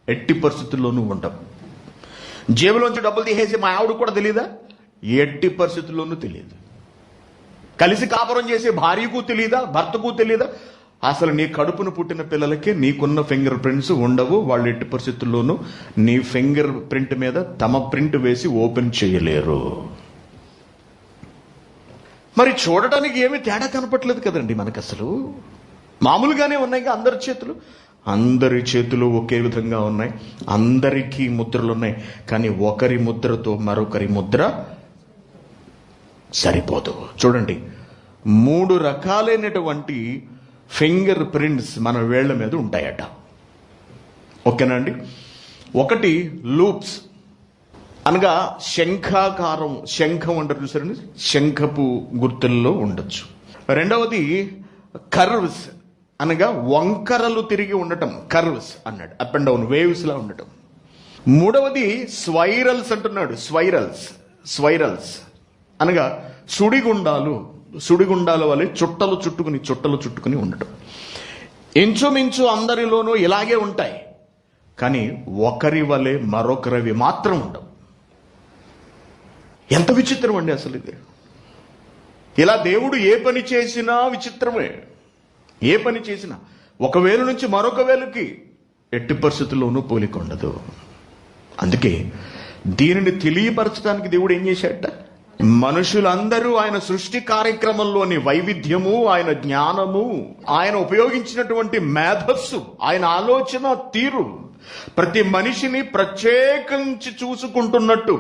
ఎట్టి పరిస్థితుల్లోనూ ఉండవు. జేబులోంచి డబ్బులు తీసేసి మా ఆవిడ కూడా తెలీదా? ఎట్టి పరిస్థితుల్లోనూ తెలియదు. కలిసి కాపురం చేసే భార్యకు తెలియదా, భర్తకు తెలియదా? అసలు నీ కడుపును పుట్టిన పిల్లలకి నీకున్న ఫింగర్ ప్రింట్స్ ఉండవు. వాళ్ళు ఎట్టి పరిస్థితుల్లోనూ నీ ఫింగర్ ప్రింట్ మీద తమ ప్రింట్ వేసి ఓపెన్ చేయలేరు. మరి చూడటానికి ఏమీ తేడా కనపట్లేదు కదండి మనకు. అసలు మామూలుగానే ఉన్నాయి అందరి చేతులు ఒకే విధంగా ఉన్నాయి, అందరికీ ముద్రలు ఉన్నాయి. కానీ ఒకరి ముద్రతో మరొకరి ముద్ర సరిపోదు. చూడండి, 3 రకాలైనటువంటి ఫింగర్ ప్రింట్స్ మన వేళ్ల మీద ఉంటాయట. ఓకేనా అండి? ఒకటి లూప్స్, అనగా శంఖాకారం, శంఖం అంటారు చూసారండి, శంఖపు గుర్తుల్లో ఉండొచ్చు. రెండవది కర్వ్స్, అనగా వంకరలు తిరిగి ఉండటం, కర్వ్స్ అన్నాడు, అప్ అండ్ డౌన్ వేవ్స్ లా ఉండటం. మూడవది స్వైరల్స్ అంటున్నాడు, స్వైరల్స్ అనగా సుడిగుండాల వలె చుట్టలు చుట్టుకుని ఉండటం. ఇంచుమించు అందరిలోనూ ఇలాగే ఉంటాయి, కానీ ఒకరి వలె మరొకరివి మాత్రం ఉండవు. ఎంత విచిత్రం అండి అసలు ఇది. ఇలా దేవుడు ఏ పని చేసినా విచిత్రమే. ఏ పని చేసినా ఒక వేలు నుంచి మరొక వేలుకి ఎట్టి పరిస్థితుల్లోనూ పోలిక ఉండదు. అందుకే దీనిని తెలియపరచడానికి దేవుడు ఏం చేశాడట? మనుషులందరూ ఆయన సృష్టి కార్యక్రమంలోని వైవిధ్యము, ఆయన జ్ఞానము, ఆయన ఉపయోగించినటువంటి మేధస్సు, ఆయన ఆలోచన తీరు, ప్రతి మనిషిని ప్రత్యేకంగా చూసుకుంటున్నట్టు,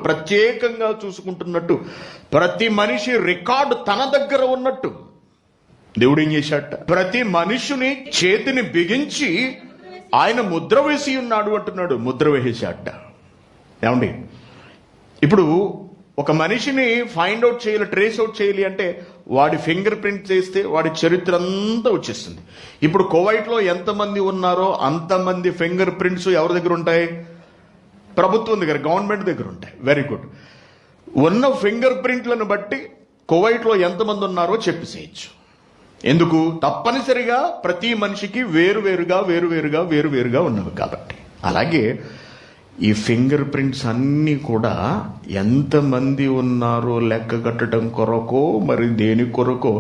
ప్రతి మనిషి రికార్డు తన దగ్గర ఉన్నట్టు దేవుడు ఏం చేశాడట? ప్రతి మనుషుని చేతిని బిగించి ఆయన ముద్ర వేసి ఉన్నాడు అంటున్నాడు. ముద్ర వేసేశాడట. ఏమండి, ఇప్పుడు ఒక మనిషిని ఫైండ్ అవుట్ చేయాలి, ట్రేస్ అవుట్ చేయాలి అంటే వాడి ఫింగర్ ప్రింట్ చేస్తే వాడి చరిత్ర అంతా వచ్చేస్తుంది. ఇప్పుడు కువైట్లో ఎంతమంది ఉన్నారో అంతమంది ఫింగర్ ప్రింట్స్ ఎవరి దగ్గర ఉంటాయి? ప్రభుత్వం దగ్గర, గవర్నమెంట్ దగ్గర ఉంటాయి. Very good. ఉన్న ఫింగర్ ప్రింట్లను బట్టి కువైట్లో ఎంతమంది ఉన్నారో చెప్పేసేయచ్చు. ఎందుకు? తప్పనిసరిగా ప్రతి మనిషికి వేరువేరుగా ఉన్నవి కాబట్టి. అలాగే ఈ ఫింగర్ ప్రింట్స్ అన్నీ కూడా ఎంతమంది ఉన్నారో లెక్క కట్టడం కొరకో మరి దేని కొరకో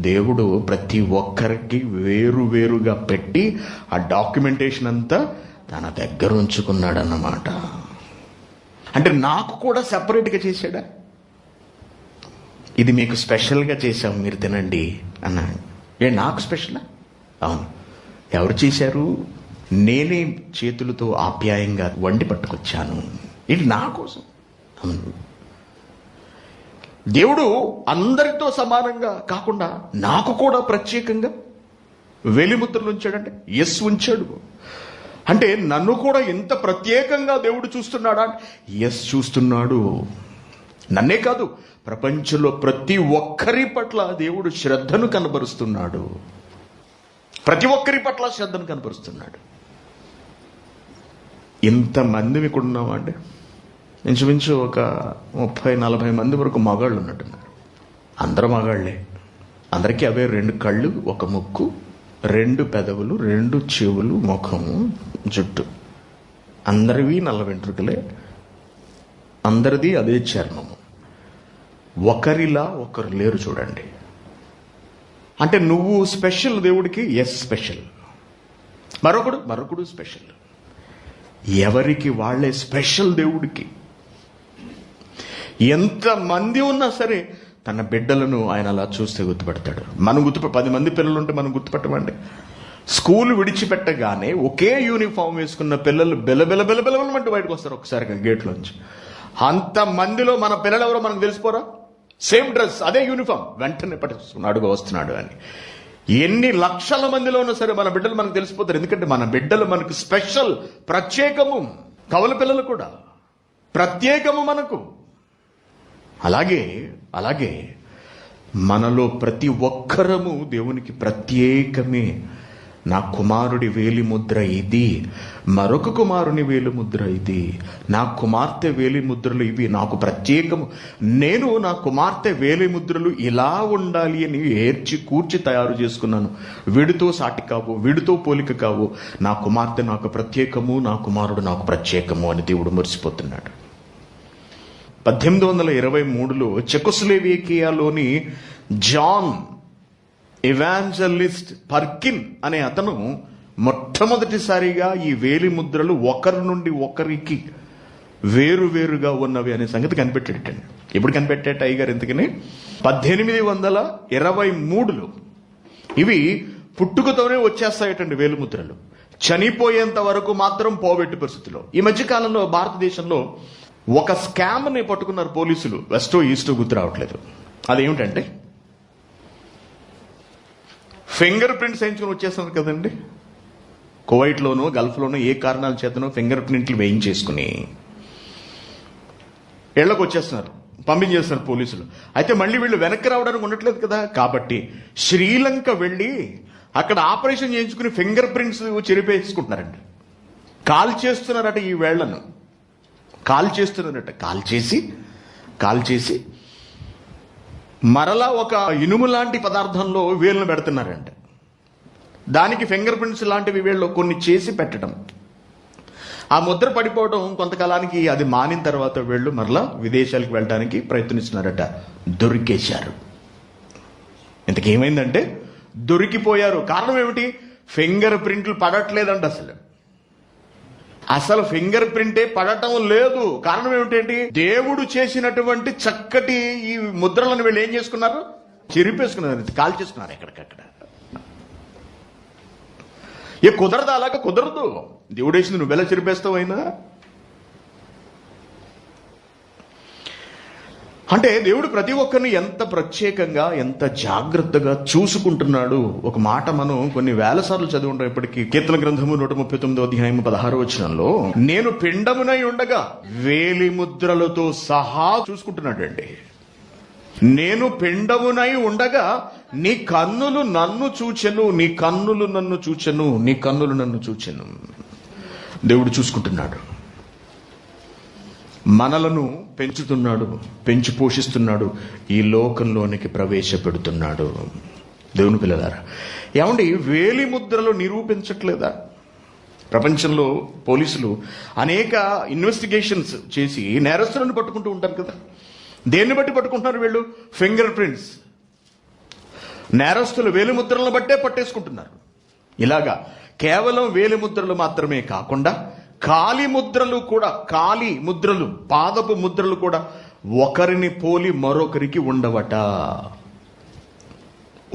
దేవుడు ప్రతి ఒక్కరికి వేరుగా పెట్టి ఆ డాక్యుమెంటేషన్ అంతా తన దగ్గర ఉంచుకున్నాడు అన్నమాట. అంటే నాకు కూడా సెపరేట్గా చేశాడా? ఇది మీకు స్పెషల్గా చేశాం, మీరు తినండి అన్నాడు. నాకు స్పెషలా? అవును. ఎవరు చేశారు? నేనే చేతులతో ఆప్యాయంగా వండి పట్టుకొచ్చాను. ఇది నా కోసం. అవును. దేవుడు అందరితో సమానంగా కాకుండా నాకు కూడా ప్రత్యేకంగా వేలిముద్రలు ఉంచాడంటే ఎస్ ఉంచాడు. అంటే నన్ను కూడా ఎంత ప్రత్యేకంగా దేవుడు చూస్తున్నాడా? ఎస్ చూస్తున్నాడు. నన్నే కాదు, ప్రపంచంలో ప్రతి ఒక్కరి పట్ల దేవుడు శ్రద్ధను కనబరుస్తున్నాడు. ప్రతి ఒక్కరి పట్ల శ్రద్ధను కనబరుస్తున్నాడు. ఇంతమంది మీకు ఉన్నామండి, ఇంచుమించు ఒక 30-40 మంది వరకు మగాళ్ళు ఉన్నట్టున్నారు. అందరూ మగాళ్లే. అందరికీ అవే 2 కళ్ళు, 1 ముక్కు, 2 పెదవులు, 2 చెవులు, ముఖము, జుట్టు. అందరివి నల్ల వెంట్రుకలే, అందరిది అదే చర్మము. ఒకరిలా ఒకరు లేరు. చూడండి, అంటే నువ్వు స్పెషల్ దేవుడికి, ఎస్ స్పెషల్. మరొకడు స్పెషల్. ఎవరికి వాళ్ళే స్పెషల్ దేవుడికి. ఎంతమంది ఉన్నా సరే తన బిడ్డలను ఆయన అలా చూస్తే గుర్తుపడతాడు. మనం 10 మంది పిల్లలు ఉంటే మనం గుర్తుపట్టమండి. స్కూల్ విడిచిపెట్టగానే ఒకే యూనిఫామ్ వేసుకున్న పిల్లలు బెలబెలమంటూ బయటకు వస్తారు ఒకసారిగా గేట్లోంచి. అంతమందిలో మన పిల్లలు ఎవరో మనకు తెలిసిపోరా? సేమ్ డ్రెస్, అదే యూనిఫామ్, వెంటనే పట్టుకున్నాడుగా వస్తున్నాడు అని. ఎన్ని లక్షల మందిలో ఉన్నా సరే మన బిడ్డలు మనకు తెలిసిపోతారు. ఎందుకంటే మన బిడ్డలు మనకు స్పెషల్, ప్రత్యేకము. కవల పిల్లలు కూడా ప్రత్యేకము మనకు. అలాగే మనలో ప్రతి ఒక్కరము దేవునికి ప్రత్యేకమే. నా కుమారుడి వేలి ముద్ర ఇది, మరొక కుమారుని వేలి ముద్ర ఇది, నా కుమార్తె వేలి ముద్రలు ఇవి, నాకు ప్రత్యేకము. నేను నా కుమార్తె వేలి ముద్రలు ఇలా ఉండాలి అని కూర్చి తయారు చేసుకున్నాను. వీడితో సాటి కావు, వీడితో పోలిక కావు. నా కుమార్తె నాకు ప్రత్యేకము, నా కుమారుడు నాకు ప్రత్యేకము అని దేవుడు మురిసిపోతున్నాడు. 1823లో చెకోస్లోవేకియాలోని జాన్ ఎవాంజలిస్ట్ పర్కిన్ అనే అతను మొట్టమొదటిసారిగా ఈ వేలి ముద్రలు ఒకరి నుండి ఒకరికి వేరువేరుగా ఉన్నవి అనే సంగతి కనిపెట్టాడటండి. ఎప్పుడు కనిపెట్టాట అయ్యగారు? ఎందుకని 1823లో ఇవి పుట్టుకతోనే వచ్చేస్తాయటండి వేలుముద్రలు. చనిపోయేంత వరకు మాత్రం పోబెట్టు పరిస్థితిలో. ఈ మధ్యకాలంలో భారతదేశంలో ఒక స్కామ్ని పట్టుకున్నారు పోలీసులు. వెస్టో ఈస్టో గుర్తు రావట్లేదు. అదేమిటంటే ఫింగర్ ప్రింట్స్ వేయించుకుని వచ్చేస్తున్నారు కదండి. కువైట్లోనూ గల్ఫ్లోనూ ఏ కారణాల చేతనో ఫింగర్ ప్రింట్లు వేయించేసుకుని ఇళ్లకు వచ్చేస్తున్నారు, పంపించేస్తున్నారు పోలీసులు. అయితే మళ్ళీ వీళ్ళు వెనక్కి రావడానికి ఉండట్లేదు కదా, కాబట్టి శ్రీలంక వెళ్ళి అక్కడ ఆపరేషన్ చేయించుకుని ఫింగర్ ప్రింట్స్ చెరిపేసుకుంటున్నారండి. కాల్ చేస్తున్నారట ఈ వేళ్లను, కాల్ చేస్తున్నారట. కాల్ చేసి మరలా ఒక ఇనుము లాంటి పదార్థంలో వేళ్ళను పెడుతున్నారంట. దానికి ఫింగర్ ప్రింట్స్ లాంటివి వేళ్ళు కొన్ని చేసి పెట్టడం, ఆ ముద్ర పడిపోవడం, కొంతకాలానికి అది మానిన తర్వాత వీళ్ళు మరలా విదేశాలకు వెళ్ళడానికి ప్రయత్నిస్తున్నారట. దొరికేశారు. ఇంతకేమైందంటే దొరికిపోయారు. కారణం ఏమిటి? ఫింగర్ ప్రింట్లు పడట్లేదంట. అసలు ఫింగర్ ప్రింటే పడటం లేదు. కారణం ఏమిటండి? దేవుడు చేసినటువంటి చక్కటి ఈ ముద్రలను వీళ్ళు ఏం చేసుకున్నారు? చెరిపేసుకున్నారు, కాల్ చేసుకున్నారు ఎక్కడికక్కడ. కుదరదు, అలాగా కుదరదు. దేవుడు వేసింది నువ్వెలా చెరిపేస్తావు అయినా? అంటే దేవుడు ప్రతి ఒక్కరిని ఎంత ప్రత్యేకంగా, ఎంత జాగ్రత్తగా చూసుకుంటున్నాడు. ఒక మాట మనం కొన్ని వేల సార్లు చదివి ఉంటాం ఇప్పటికీ. కీర్తన గ్రంథము 139వ అధ్యాయం 16వ వచనంలో, నేను పిండమునై ఉండగా వేలి ముద్రలతో సహా చూసుకుంటున్నాడండి. నేను పిండమునై ఉండగా నీ కన్నులు నన్ను చూచెను, నీ కన్నులు నన్ను చూచెను, నీ కన్నులు నన్ను చూచెను. దేవుడు చూసుకుంటున్నాడు, మనలను పెంచుతున్నాడు, పెంచి పోషిస్తున్నాడు, ఈ లోకంలోనికి ప్రవేశపెడుతున్నాడు. దేవుని పిల్లలారా, ఏమండి వేలి ముద్రలు నిరూపించట్లేదా? ప్రపంచంలో పోలీసులు అనేక ఇన్వెస్టిగేషన్స్ చేసి నేరస్తులను పట్టుకుంటూ ఉంటారు కదా. దేన్ని బట్టి పట్టుకుంటున్నారు వీళ్ళు? Finger prints. నేరస్తులు వేలిముద్రలను బట్టే పట్టేసుకుంటున్నారు. ఇలాగా కేవలం వేలిముద్రలు మాత్రమే కాకుండా కాలి ముద్రలు కూడా, కాలి ముద్రలు, పాదపు ముద్రలు కూడా ఒకరిని పోలి మరొకరికి ఉండవట.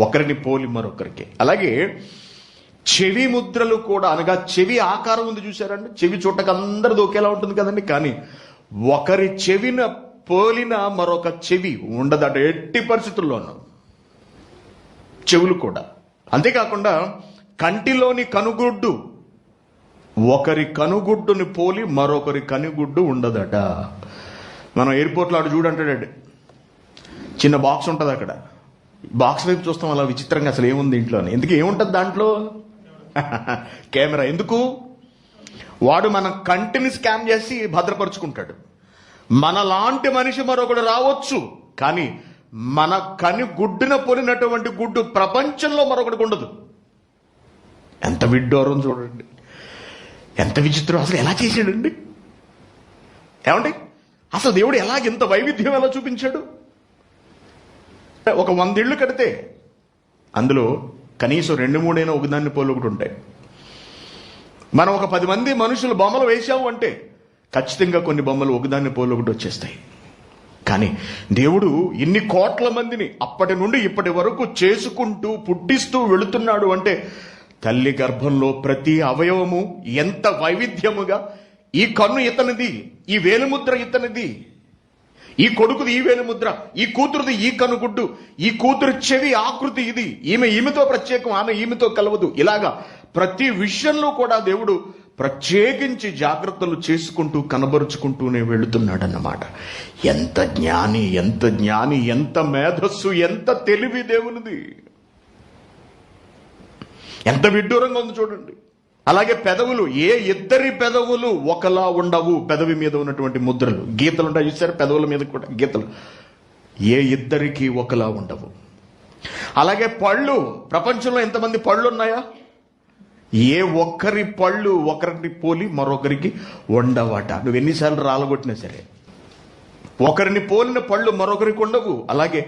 ఒకరిని పోలి మరొకరికి. అలాగే చెవి ముద్రలు కూడా, అనగా చెవి ఆకారం ఉంది చూసారండి. చెవి చూడటానికి అందరిది ఒకేలా ఉంటుంది కదండి. కానీ ఒకరి చెవిన పోలిన మరొక చెవి ఉండదట ఎట్టి పరిస్థితుల్లోనూ. చెవులు కూడా అంతేకాకుండా కంటిలోని కనుగుడ్డు, ఒకరి కనుగుడ్డుని పోలి మరొకరి కనుగుడ్డు ఉండదట. మనం ఎయిర్పోర్ట్లో అటు చూడంటాడు, చిన్న బాక్స్ ఉంటుంది అక్కడ. బాక్స్ వైపు చూస్తాం అలా విచిత్రంగా, అసలు ఏముంది ఇంట్లో అని. ఎందుకు ఏముంటుంది దాంట్లో? కెమెరా. ఎందుకు? వాడు మన కంటిని స్కాన్ చేసి భద్రపరుచుకుంటాడు. మనలాంటి మనిషి మరొకడు రావచ్చు, కానీ మన కని గుడ్డున పోలినటువంటి గుడ్డు ప్రపంచంలో మరొకటికి ఉండదు. ఎంత విడ్డూరం చూడండి, ఎంత విచిత్రం. అసలు ఎలా చేశాడండి? ఏమండి, అసలు దేవుడు ఇంత వైవిధ్యం ఎలా చూపించాడు? ఒక 100 ఇళ్ళు కడితే అందులో కనీసం 2-3 ఒకదాన్ని పోలి ఒకటి ఉంటాయి. మనం ఒక 10 మంది మనుషులు బొమ్మలు వేసాము అంటే ఖచ్చితంగా కొన్ని బొమ్మలు ఒకదాన్ని పోలి ఒకటి వచ్చేస్తాయి. కానీ దేవుడు ఇన్ని కోట్ల మందిని అప్పటి నుండి ఇప్పటి వరకు చేసుకుంటూ పుట్టిస్తూ వెళుతున్నాడు అంటే తల్లి గర్భంలో ప్రతి అవయవము ఎంత వైవిధ్యముగా, ఈ కన్ను ఇతనిది, ఈ వేలిముద్ర ఇతనిది, ఈ కొడుకుది ఈ వేలిముద్ర, ఈ కూతురుది ఈ కనుగుడ్డు, ఈ కూతురు చెవి ఆకృతి ఇది, ఈమెతో ప్రత్యేకం, ఆమె ఈమెతో కలవదు. ఇలాగా ప్రతి విషయంలో కూడా దేవుడు ప్రత్యేకించి జాగ్రత్తలు చేసుకుంటూ కనబరుచుకుంటూనే వెళుతున్నాడన్నమాట. ఎంత జ్ఞాని, ఎంత జ్ఞాని, ఎంత మేధస్సు, ఎంత తెలివి దేవునిది! ఎంత విడ్డూరంగా ఉంది చూడండి. అలాగే పెదవులు, ఏ ఇద్దరి పెదవులు ఒకలా ఉండవు. పెదవి మీద ఉన్నటువంటి ముద్రలు, గీతలు ఉంటాయి చూసారు, పెదవుల మీద కూడా గీతలు, ఏ ఇద్దరికి ఒకలా ఉండవు. అలాగే పళ్ళు, ప్రపంచంలో ఎంతమంది పళ్ళు ఉన్నాయా? ఏ ఒక్కరి పళ్ళు ఒకరిని పోలి మరొకరికి ఉండవట. నువ్వు ఎన్నిసార్లు రాలగొట్టినా సరే. ఒకరిని పోలిన పళ్ళు మరొకరికి ఉండవు. అలాగే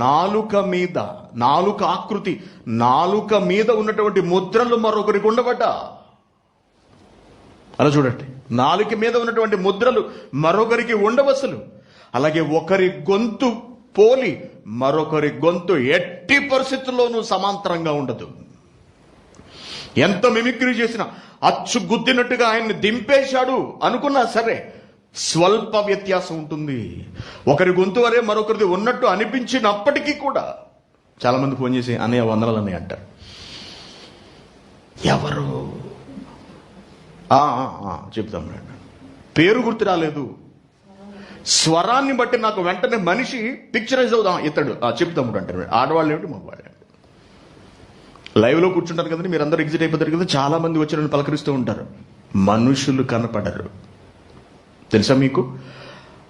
నాలుక ఆకృతి, నాలుక మీద ఉన్నటువంటి ముద్రలు మరొకరికి ఉండవట. అలా చూడండి, నాలుక మీద ఉన్నటువంటి ముద్రలు మరొకరికి ఉండవు అసలు. అలాగే ఒకరి గొంతు పోలి మరొకరి గొంతు ఎట్టి పరిస్థితుల్లోనూ సమాంతరంగా ఉండదు. ఎంత మిమిక్రీ చేసినా, అచ్చు గుద్దినట్టుగా ఆయన్ని దింపేశాడు అనుకున్నా సరే స్వల్ప వ్యత్యాసం ఉంటుంది. ఒకరి గొంతు వరే మరొకరిది ఉన్నట్టు అనిపించినప్పటికీ కూడా చాలా మంది ఫోన్ చేసి అన్నయ్య వందనాలు అన్నయ్య అంటారు. ఎవరు చెప్తాం, పేరు గుర్తు రాలేదు, స్వరాన్ని బట్టి నాకు వెంటనే మనిషి పిక్చరైజ్ అవుదాం ఇతడు చెప్తాము అంటారు. ఆడవాళ్ళు ఏమిటి మగవాళ్ళు ఏమిటి. లైవ్ లో కూర్చుంటారు కదండి, మీరు అందరూ ఎగ్జిట్ అయిపోతారు కదా, చాలా మంది వచ్చి నన్ను పలకరిస్తూ ఉంటారు. మనుషులు కనపడరు, తెలుసా మీకు?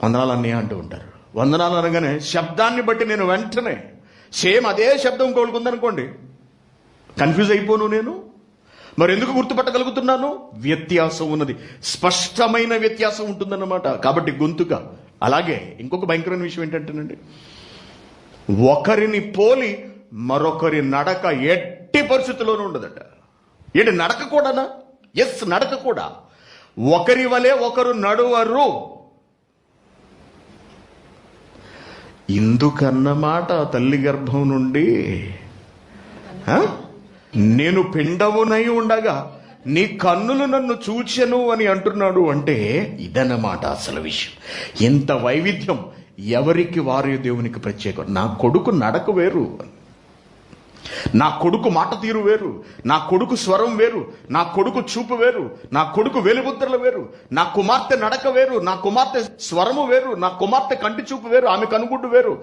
వందనాలు అన్నయ్య అంటూ ఉంటారు. వందనాలు అనగానే శబ్దాన్ని బట్టి నేను వెంటనే సేమ్ అదే శబ్దం కోలుకుందనుకోండి, కన్ఫ్యూజ్ అయిపోను నేను. మరి ఎందుకు గుర్తుపట్టగలుగుతున్నాను? వ్యత్యాసం ఉన్నది, స్పష్టమైన వ్యత్యాసం ఉంటుందన్నమాట. కాబట్టి గొంతుక. అలాగే ఇంకొక భయంకరమైన విషయం ఏంటంటేనండి, ఒకరిని పోలి మరొకరి నడక ఎట్టి పరిస్థితుల్లోనూ ఉండదట. ఏంటి, నడక కూడానా? ఎస్, నడక కూడా. ఒకరి వలె ఒకరు నడువరు. ఇందుకన్నమాట తల్లి గర్భం నుండి నేను పిండమునై ఉండగా నీ కన్నులు నన్ను చూచెను అని అంటున్నాడు. అంటే ఇదన్నమాట అసలు విషయం. ఎంత వైవిధ్యం, ఎవరికి వారే దేవునికి ప్రత్యేకం. నా కొడుకు నడక వేరు, నా కొడుకు మాట తీరు వేరు, నా కొడుకు స్వరం వేరు, నా కొడుకు చూపు వేరు, నా కొడుకు వెలుముద్రలు వేరు, నా కుమార్తె నడక వేరు, నా కుమార్తె స్వరము వేరు, నా కుమార్తె కంటి చూపు వేరు, ఆమె కనుగుడ్డు వేరు.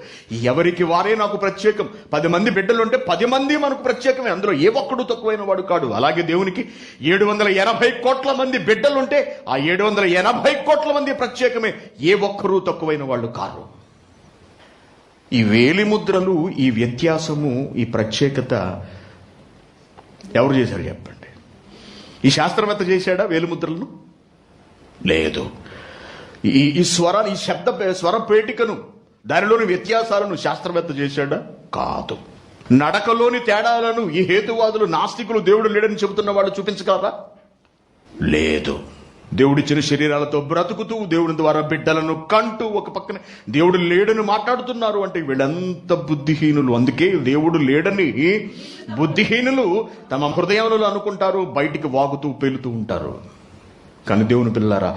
ఎవరికి వారే నాకు ప్రత్యేకం. 10 మంది బిడ్డలుంటే 10 మంది మనకు ప్రత్యేకమే, అందులో ఏ ఒక్కడు తక్కువైన వాడు కాడు. అలాగే దేవునికి 780 కోట్ల మంది బిడ్డలుంటే ఆ 780 కోట్ల మంది ప్రత్యేకమే, ఏ ఒక్కరూ తక్కువైన వాళ్ళు కారు. ఈ వేలిముద్రలు, ఈ వ్యత్యాసము, ఈ ప్రత్యేకత ఎవరు చేశారు చెప్పండి? ఈ శాస్త్రవేత్త చేశాడా వేలిముద్రలను? లేదు. ఈ స్వరాన్ని, ఈ స్వర పేటికను, దానిలోని వ్యత్యాసాలను శాస్త్రవేత్త చేశాడా? కాదు. నడకలోని తేడాలను ఈ హేతువాదులు, నాస్తికులు దేవుడు లేడని చెబుతున్న వాళ్ళు చూపించగలరా? లేదు. దేవుడిచ్చిన శరీరాలతో బ్రతుకుతూ దేవుని ద్వారా బిడ్డలను కంటూ ఒక పక్కన దేవుడు లేడని మాట్లాడుతున్నారు. అంటే వీళ్ళంత బుద్ధిహీనులు. అందుకే దేవుడు లేడని బుద్ధిహీనులు తమ హృదయంలో అనుకుంటారు, బయటికి వాగుతూ పేలుతూ ఉంటారు. కానీ దేవుని పిల్లారా,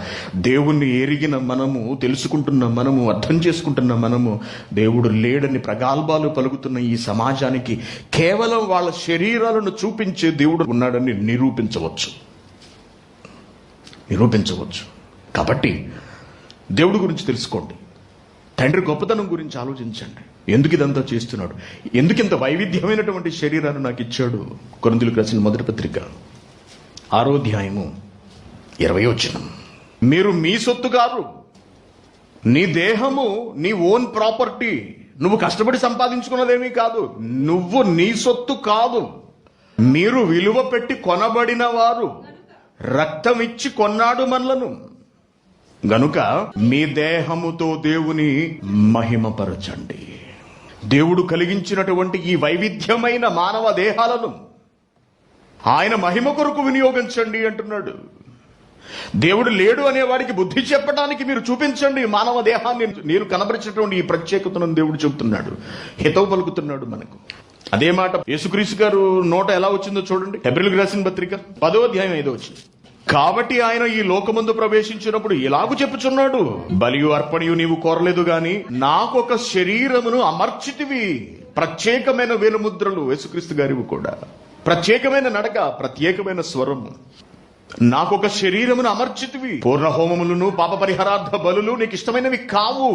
దేవుణ్ణి ఎరిగిన మనము, తెలుసుకుంటున్న మనము, అర్థం చేసుకుంటున్న మనము, దేవుడు లేడని ప్రగల్భాలు పలుకుతున్న ఈ సమాజానికి కేవలం వాళ్ళ శరీరాలను చూపించే దేవుడు ఉన్నాడని నిరూపించవచ్చు. కాబట్టి దేవుడి గురించి తెలుసుకోండి, తండ్రి గొప్పతనం గురించి ఆలోచించండి. ఎందుకు ఇదంతా చేస్తున్నాడు, ఎందుకు ఇంత వైవిధ్యమైనటువంటి శరీరాన్ని నాకు ఇచ్చాడు? కొరింథీయులకు రాసిన మొదటి పత్రిక 6వ అధ్యాయము 20వ వచనం. మీరు మీ సొత్తు కాదు, నీ దేహము నీ ఓన్ ప్రాపర్టీ, నువ్వు కష్టపడి సంపాదించుకున్నదేమీ కాదు, నువ్వు నీ సొత్తు కాదు, మీరు విలువ పెట్టి కొనబడిన వారు, రక్తం ఇచ్చి కొన్నాడు మనలను, గనుక మీ దేహముతో దేవుని మహిమపరచండి. దేవుడు కలిగించినటువంటి ఈ వైవిధ్యమైన మానవ దేహాలను ఆయన మహిమ కొరకు వినియోగించండి అంటున్నాడు. దేవుడు లేడు అనేవాడికి బుద్ధి చెప్పడానికి మీరు చూపించండి మానవ దేహాన్ని. నేను కనబరిచినటువంటి ఈ ప్రత్యేకతను దేవుడు చెబుతున్నాడు, హితవు పలుకుతున్నాడు మనకు. అదే మాట యేసుక్రీస్తు గారు నోట ఎలా వచ్చిందో చూడండి. హెబ్రీయులకు రాసిన పత్రిక 10వ అధ్యాయం 5వ వచనం. కాబట్టి ఆయన ఈ లోకమందు ప్రవేశించినప్పుడు ఇలాగు చెప్పుచున్నాడు, బలియు అర్పణయు నీవు కోరలేదు గాని నాకొక శరీరమును అమర్చితివి. ప్రత్యేకమైన వేలుముద్రలు యేసుక్రీస్తు గారివి కూడా, ప్రత్యేకమైన నడక, ప్రత్యేకమైన స్వరము. నాకొక శరీరమును అమర్చితివి. పూర్ణ హోమములను పాప పరిహారార్థ బలులు నీకు ఇష్టమైనవి కావు.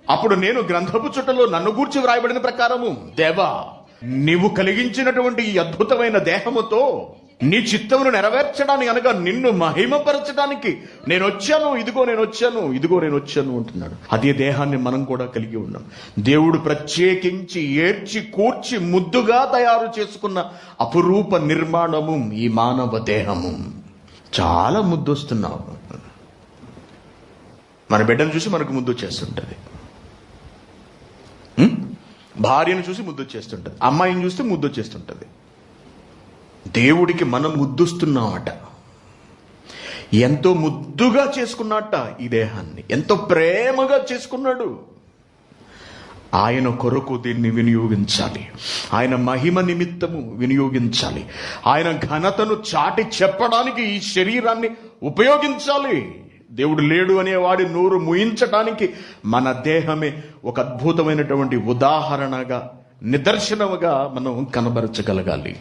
అప్పుడు నేను గ్రంథపు చుట్టలో నన్ను గూర్చి వ్రాయబడిన ప్రకారము, దేవా నీవు కలిగించినటువంటి ఈ అద్భుతమైన దేహముతో నీ చిత్తమును నెరవేర్చడానికి, అనగా నిన్ను మహిమపరచడానికి నేను వచ్చాను, ఇదిగో నేను వచ్చాను, ఇదిగో నేను వచ్చాను అంటున్నాడు. అదే దేహాన్ని మనం కూడా కలిగి ఉన్నాం. దేవుడు ప్రత్యేకించి ఏర్చి కూర్చి ముద్దుగా తయారు చేసుకున్న అపురూప నిర్మాణము ఈ మానవ దేహము. చాలా ముద్దొస్తున్నావు. మన బిడ్డను చూసి మనకు ముద్దు వచ్చేస్తుంటుంది, భార్యను చూసి ముద్దు వచ్చేస్తుంటుంది, అమ్మాయిని చూస్తే ముద్దు వచ్చేస్తుంటుంది. దేవుడికి మనం ముద్దుస్తున్నామట. ఎంతో ముద్దుగా చేసుకున్నట్ట ఈ దేహాన్ని, ఎంతో ప్రేమగా చేసుకున్నాడు. ఆయన కొరకు దీన్ని వినియోగించాలి, ఆయన మహిమ నిమిత్తము వినియోగించాలి, ఆయన ఘనతను చాటి చెప్పడానికి ఈ శరీరాన్ని ఉపయోగించాలి. దేవుడు లేడు అనేవాడి నోరు ముయించడానికి మన దేహమే ఒక అద్భుతమైనటువంటి ఉదాహరణగా, నిదర్శనముగా మనం కనబరచగలగాలి.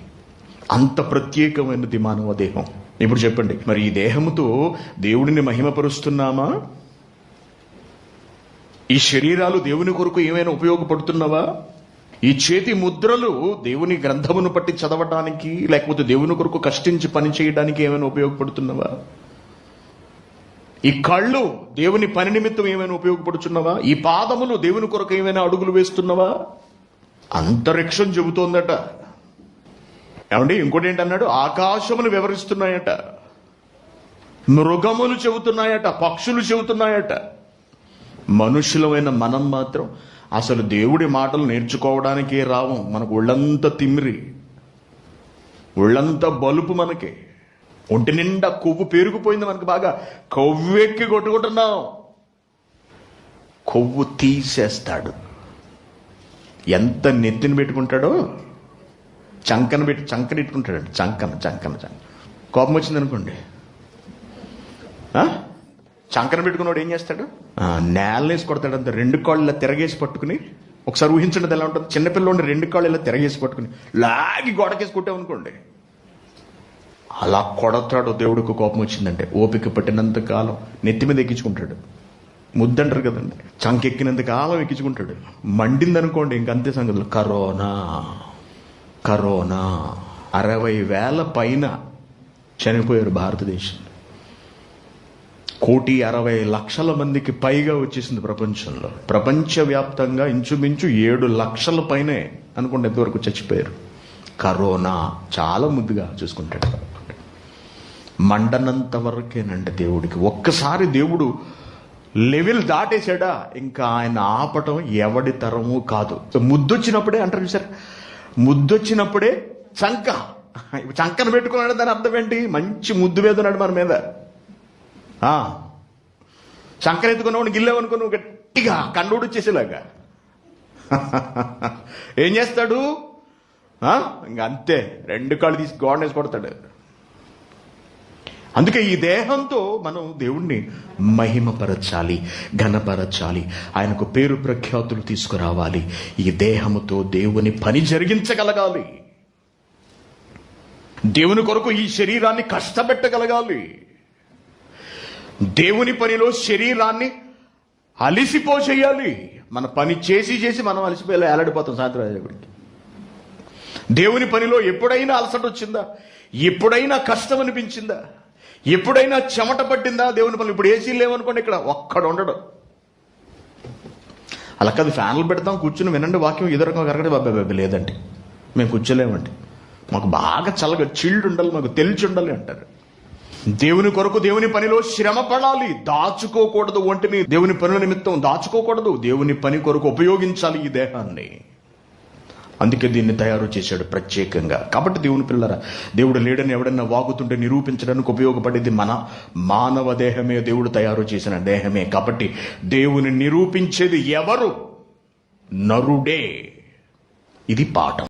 అంత ప్రత్యేకమైనది మానవ దేహం. ఇప్పుడు చెప్పండి, మరి ఈ దేహముతో దేవుడిని మహిమపరుస్తున్నామా? ఈ శరీరాలు దేవుని కొరకు ఏమైనా ఉపయోగపడుతున్నవా? ఈ చేతి ముద్రలు దేవుని గ్రంథమును పట్టి చదవడానికి, లేకపోతే దేవుని కొరకు కష్టించి పని చేయడానికి ఏమైనా ఉపయోగపడుతున్నవా? ఈ కళ్ళు దేవుని పని నిమిత్తం ఏమైనా ఉపయోగపడుచున్నవా? ఈ పాదములు దేవుని కొరకు ఏమైనా అడుగులు వేస్తున్నవా? అంతరిక్షం చెబుతోందట. ఏమండి, ఇంకోటి ఏంటన్నాడు? ఆకాశములు వివరిస్తున్నాయట, మృగములు చెబుతున్నాయట, పక్షులు చెబుతున్నాయట. మనుషులమైన మనం మాత్రం అసలు దేవుడి మాటలు నేర్చుకోవడానికే రావం. మనకు ఒళ్ళంతా తిమ్మిరి, ఒళ్ళంతా బలుపు, మనకి ఒంటి నిండా కొవ్వు పేరుకుపోయింది, మనకు బాగా కొవ్వెక్కి కొట్టుకుంటున్నాం. కొవ్వు తీసేస్తాడు. ఎంత నెత్తిని పెట్టుకుంటాడో చంకన పెట్టుకుంటాడు. చంకన కోపం వచ్చింది అనుకోండి, చంకన పెట్టుకున్నాడు ఏం చేస్తాడు? నేలనేసి కొడతాడు. అంత రెండు కాళ్ళు ఇలా తిరగేసి పట్టుకుని, ఒకసారి ఊహించండి ఎలా ఉంటుంది. చిన్నపిల్లోని రెండు కాళ్ళు ఇలా తిరగేసి పట్టుకుని లాగి గోడకేసి కొట్టామనుకోండి, అలా కొడతాడు. దేవుడికి కోపం వచ్చిందంటే ఓపిక పట్టినంత కాలం నెత్తి మీద ఎక్కించుకుంటాడు. ముద్దంటారు కదండి, చంకెక్కినంత కాలం ఎక్కించుకుంటాడు. మండిందనుకోండి ఇంకంతే సంగతులు. కరోనా 60,000 పైన చనిపోయారు భారతదేశం. 1,60,00,000 మందికి పైగా వచ్చేసింది ప్రపంచంలో. ప్రపంచవ్యాప్తంగా ఇంచుమించు 7 లక్షల పైనే అనుకోండి ఎంతవరకు చచ్చిపోయారు. కరోనా చాలా ముద్దుగా చూసుకుంటాడు. మండనంత వరకేనండి దేవుడికి. ఒక్కసారి దేవుడు లెవెల్ దాటేశాడా ఇంకా ఆయన ఆపటం ఎవడి తరము కాదు. ముద్దొచ్చినప్పుడే అంటారు సార్, ముద్దొచ్చినప్పుడే చంకన పెట్టుకున్నాడు. దాని అర్థం ఏంటి? మంచి ముద్దు వేదున్నాడు మన మీద. చంకన ఎత్తుకున్నావు, గిల్లేవనుకో, నువ్వు గట్టిగా కండోడు వచ్చేసేలాగా ఏం చేస్తాడు? ఇంక అంతే, 2 కాళ్ళు తీసి గోడనేసి కొడతాడు. అందుకే ఈ దేహంతో మనం దేవుణ్ణి మహిమపరచాలి, ఘనపరచాలి, ఆయనకు పేరు ప్రఖ్యాతులు తీసుకురావాలి. ఈ దేహముతో దేవుని పని జరిగించగలగాలి. దేవుని కొరకు ఈ శరీరాన్ని కష్టపెట్టగలగాలి. దేవుని పనిలో శరీరాన్ని అలిసిపోచేయాలి. మన పని చేసి మనం అలసిపోయేలా ఏలాడిపోతాం సాయంత్రం అయ్యేప్పటికి. దేవుని పనిలో ఎప్పుడైనా అలసట వచ్చిందా? ఎప్పుడైనా కష్టం అనిపించిందా? ఎప్పుడైనా చెమట పట్టిందా దేవుని పనులు? ఇప్పుడు ఏసీలు లేవనుకోండి, ఇక్కడ ఒక్కడు ఉండడు. అలా కాదు, ఫ్యాన్లు పెడతాం, కూర్చుని వినండి వాక్యం, ఏదో రకంగా కరగడే. బాబాబీ లేదండి, మేము కూర్చోలేమండి, మాకు బాగా చల్లగా చిల్డ్ ఉండాలి, మాకు తెలిసి ఉండాలి అంటారు. దేవుని కొరకు దేవుని పనిలో శ్రమ పడాలి. దాచుకోకూడదు, ఒంటిని దేవుని పనుల నిమిత్తం దాచుకోకూడదు. దేవుని పని కొరకు ఉపయోగించాలి ఈ దేహాన్ని. అందుకే దీన్ని తయారు చేశాడు ప్రత్యేకంగా. కాబట్టి దేవుని పిల్లరా, దేవుడు లేడని ఎవడన్నా వాగుతుంటే నిరూపించడానికి ఉపయోగపడేది మన మానవ దేహమే, దేవుడు తయారు చేసిన దేహమే. కాబట్టి దేవుని నిరూపించేది ఎవరు? నరుడే. ఇది పాఠం.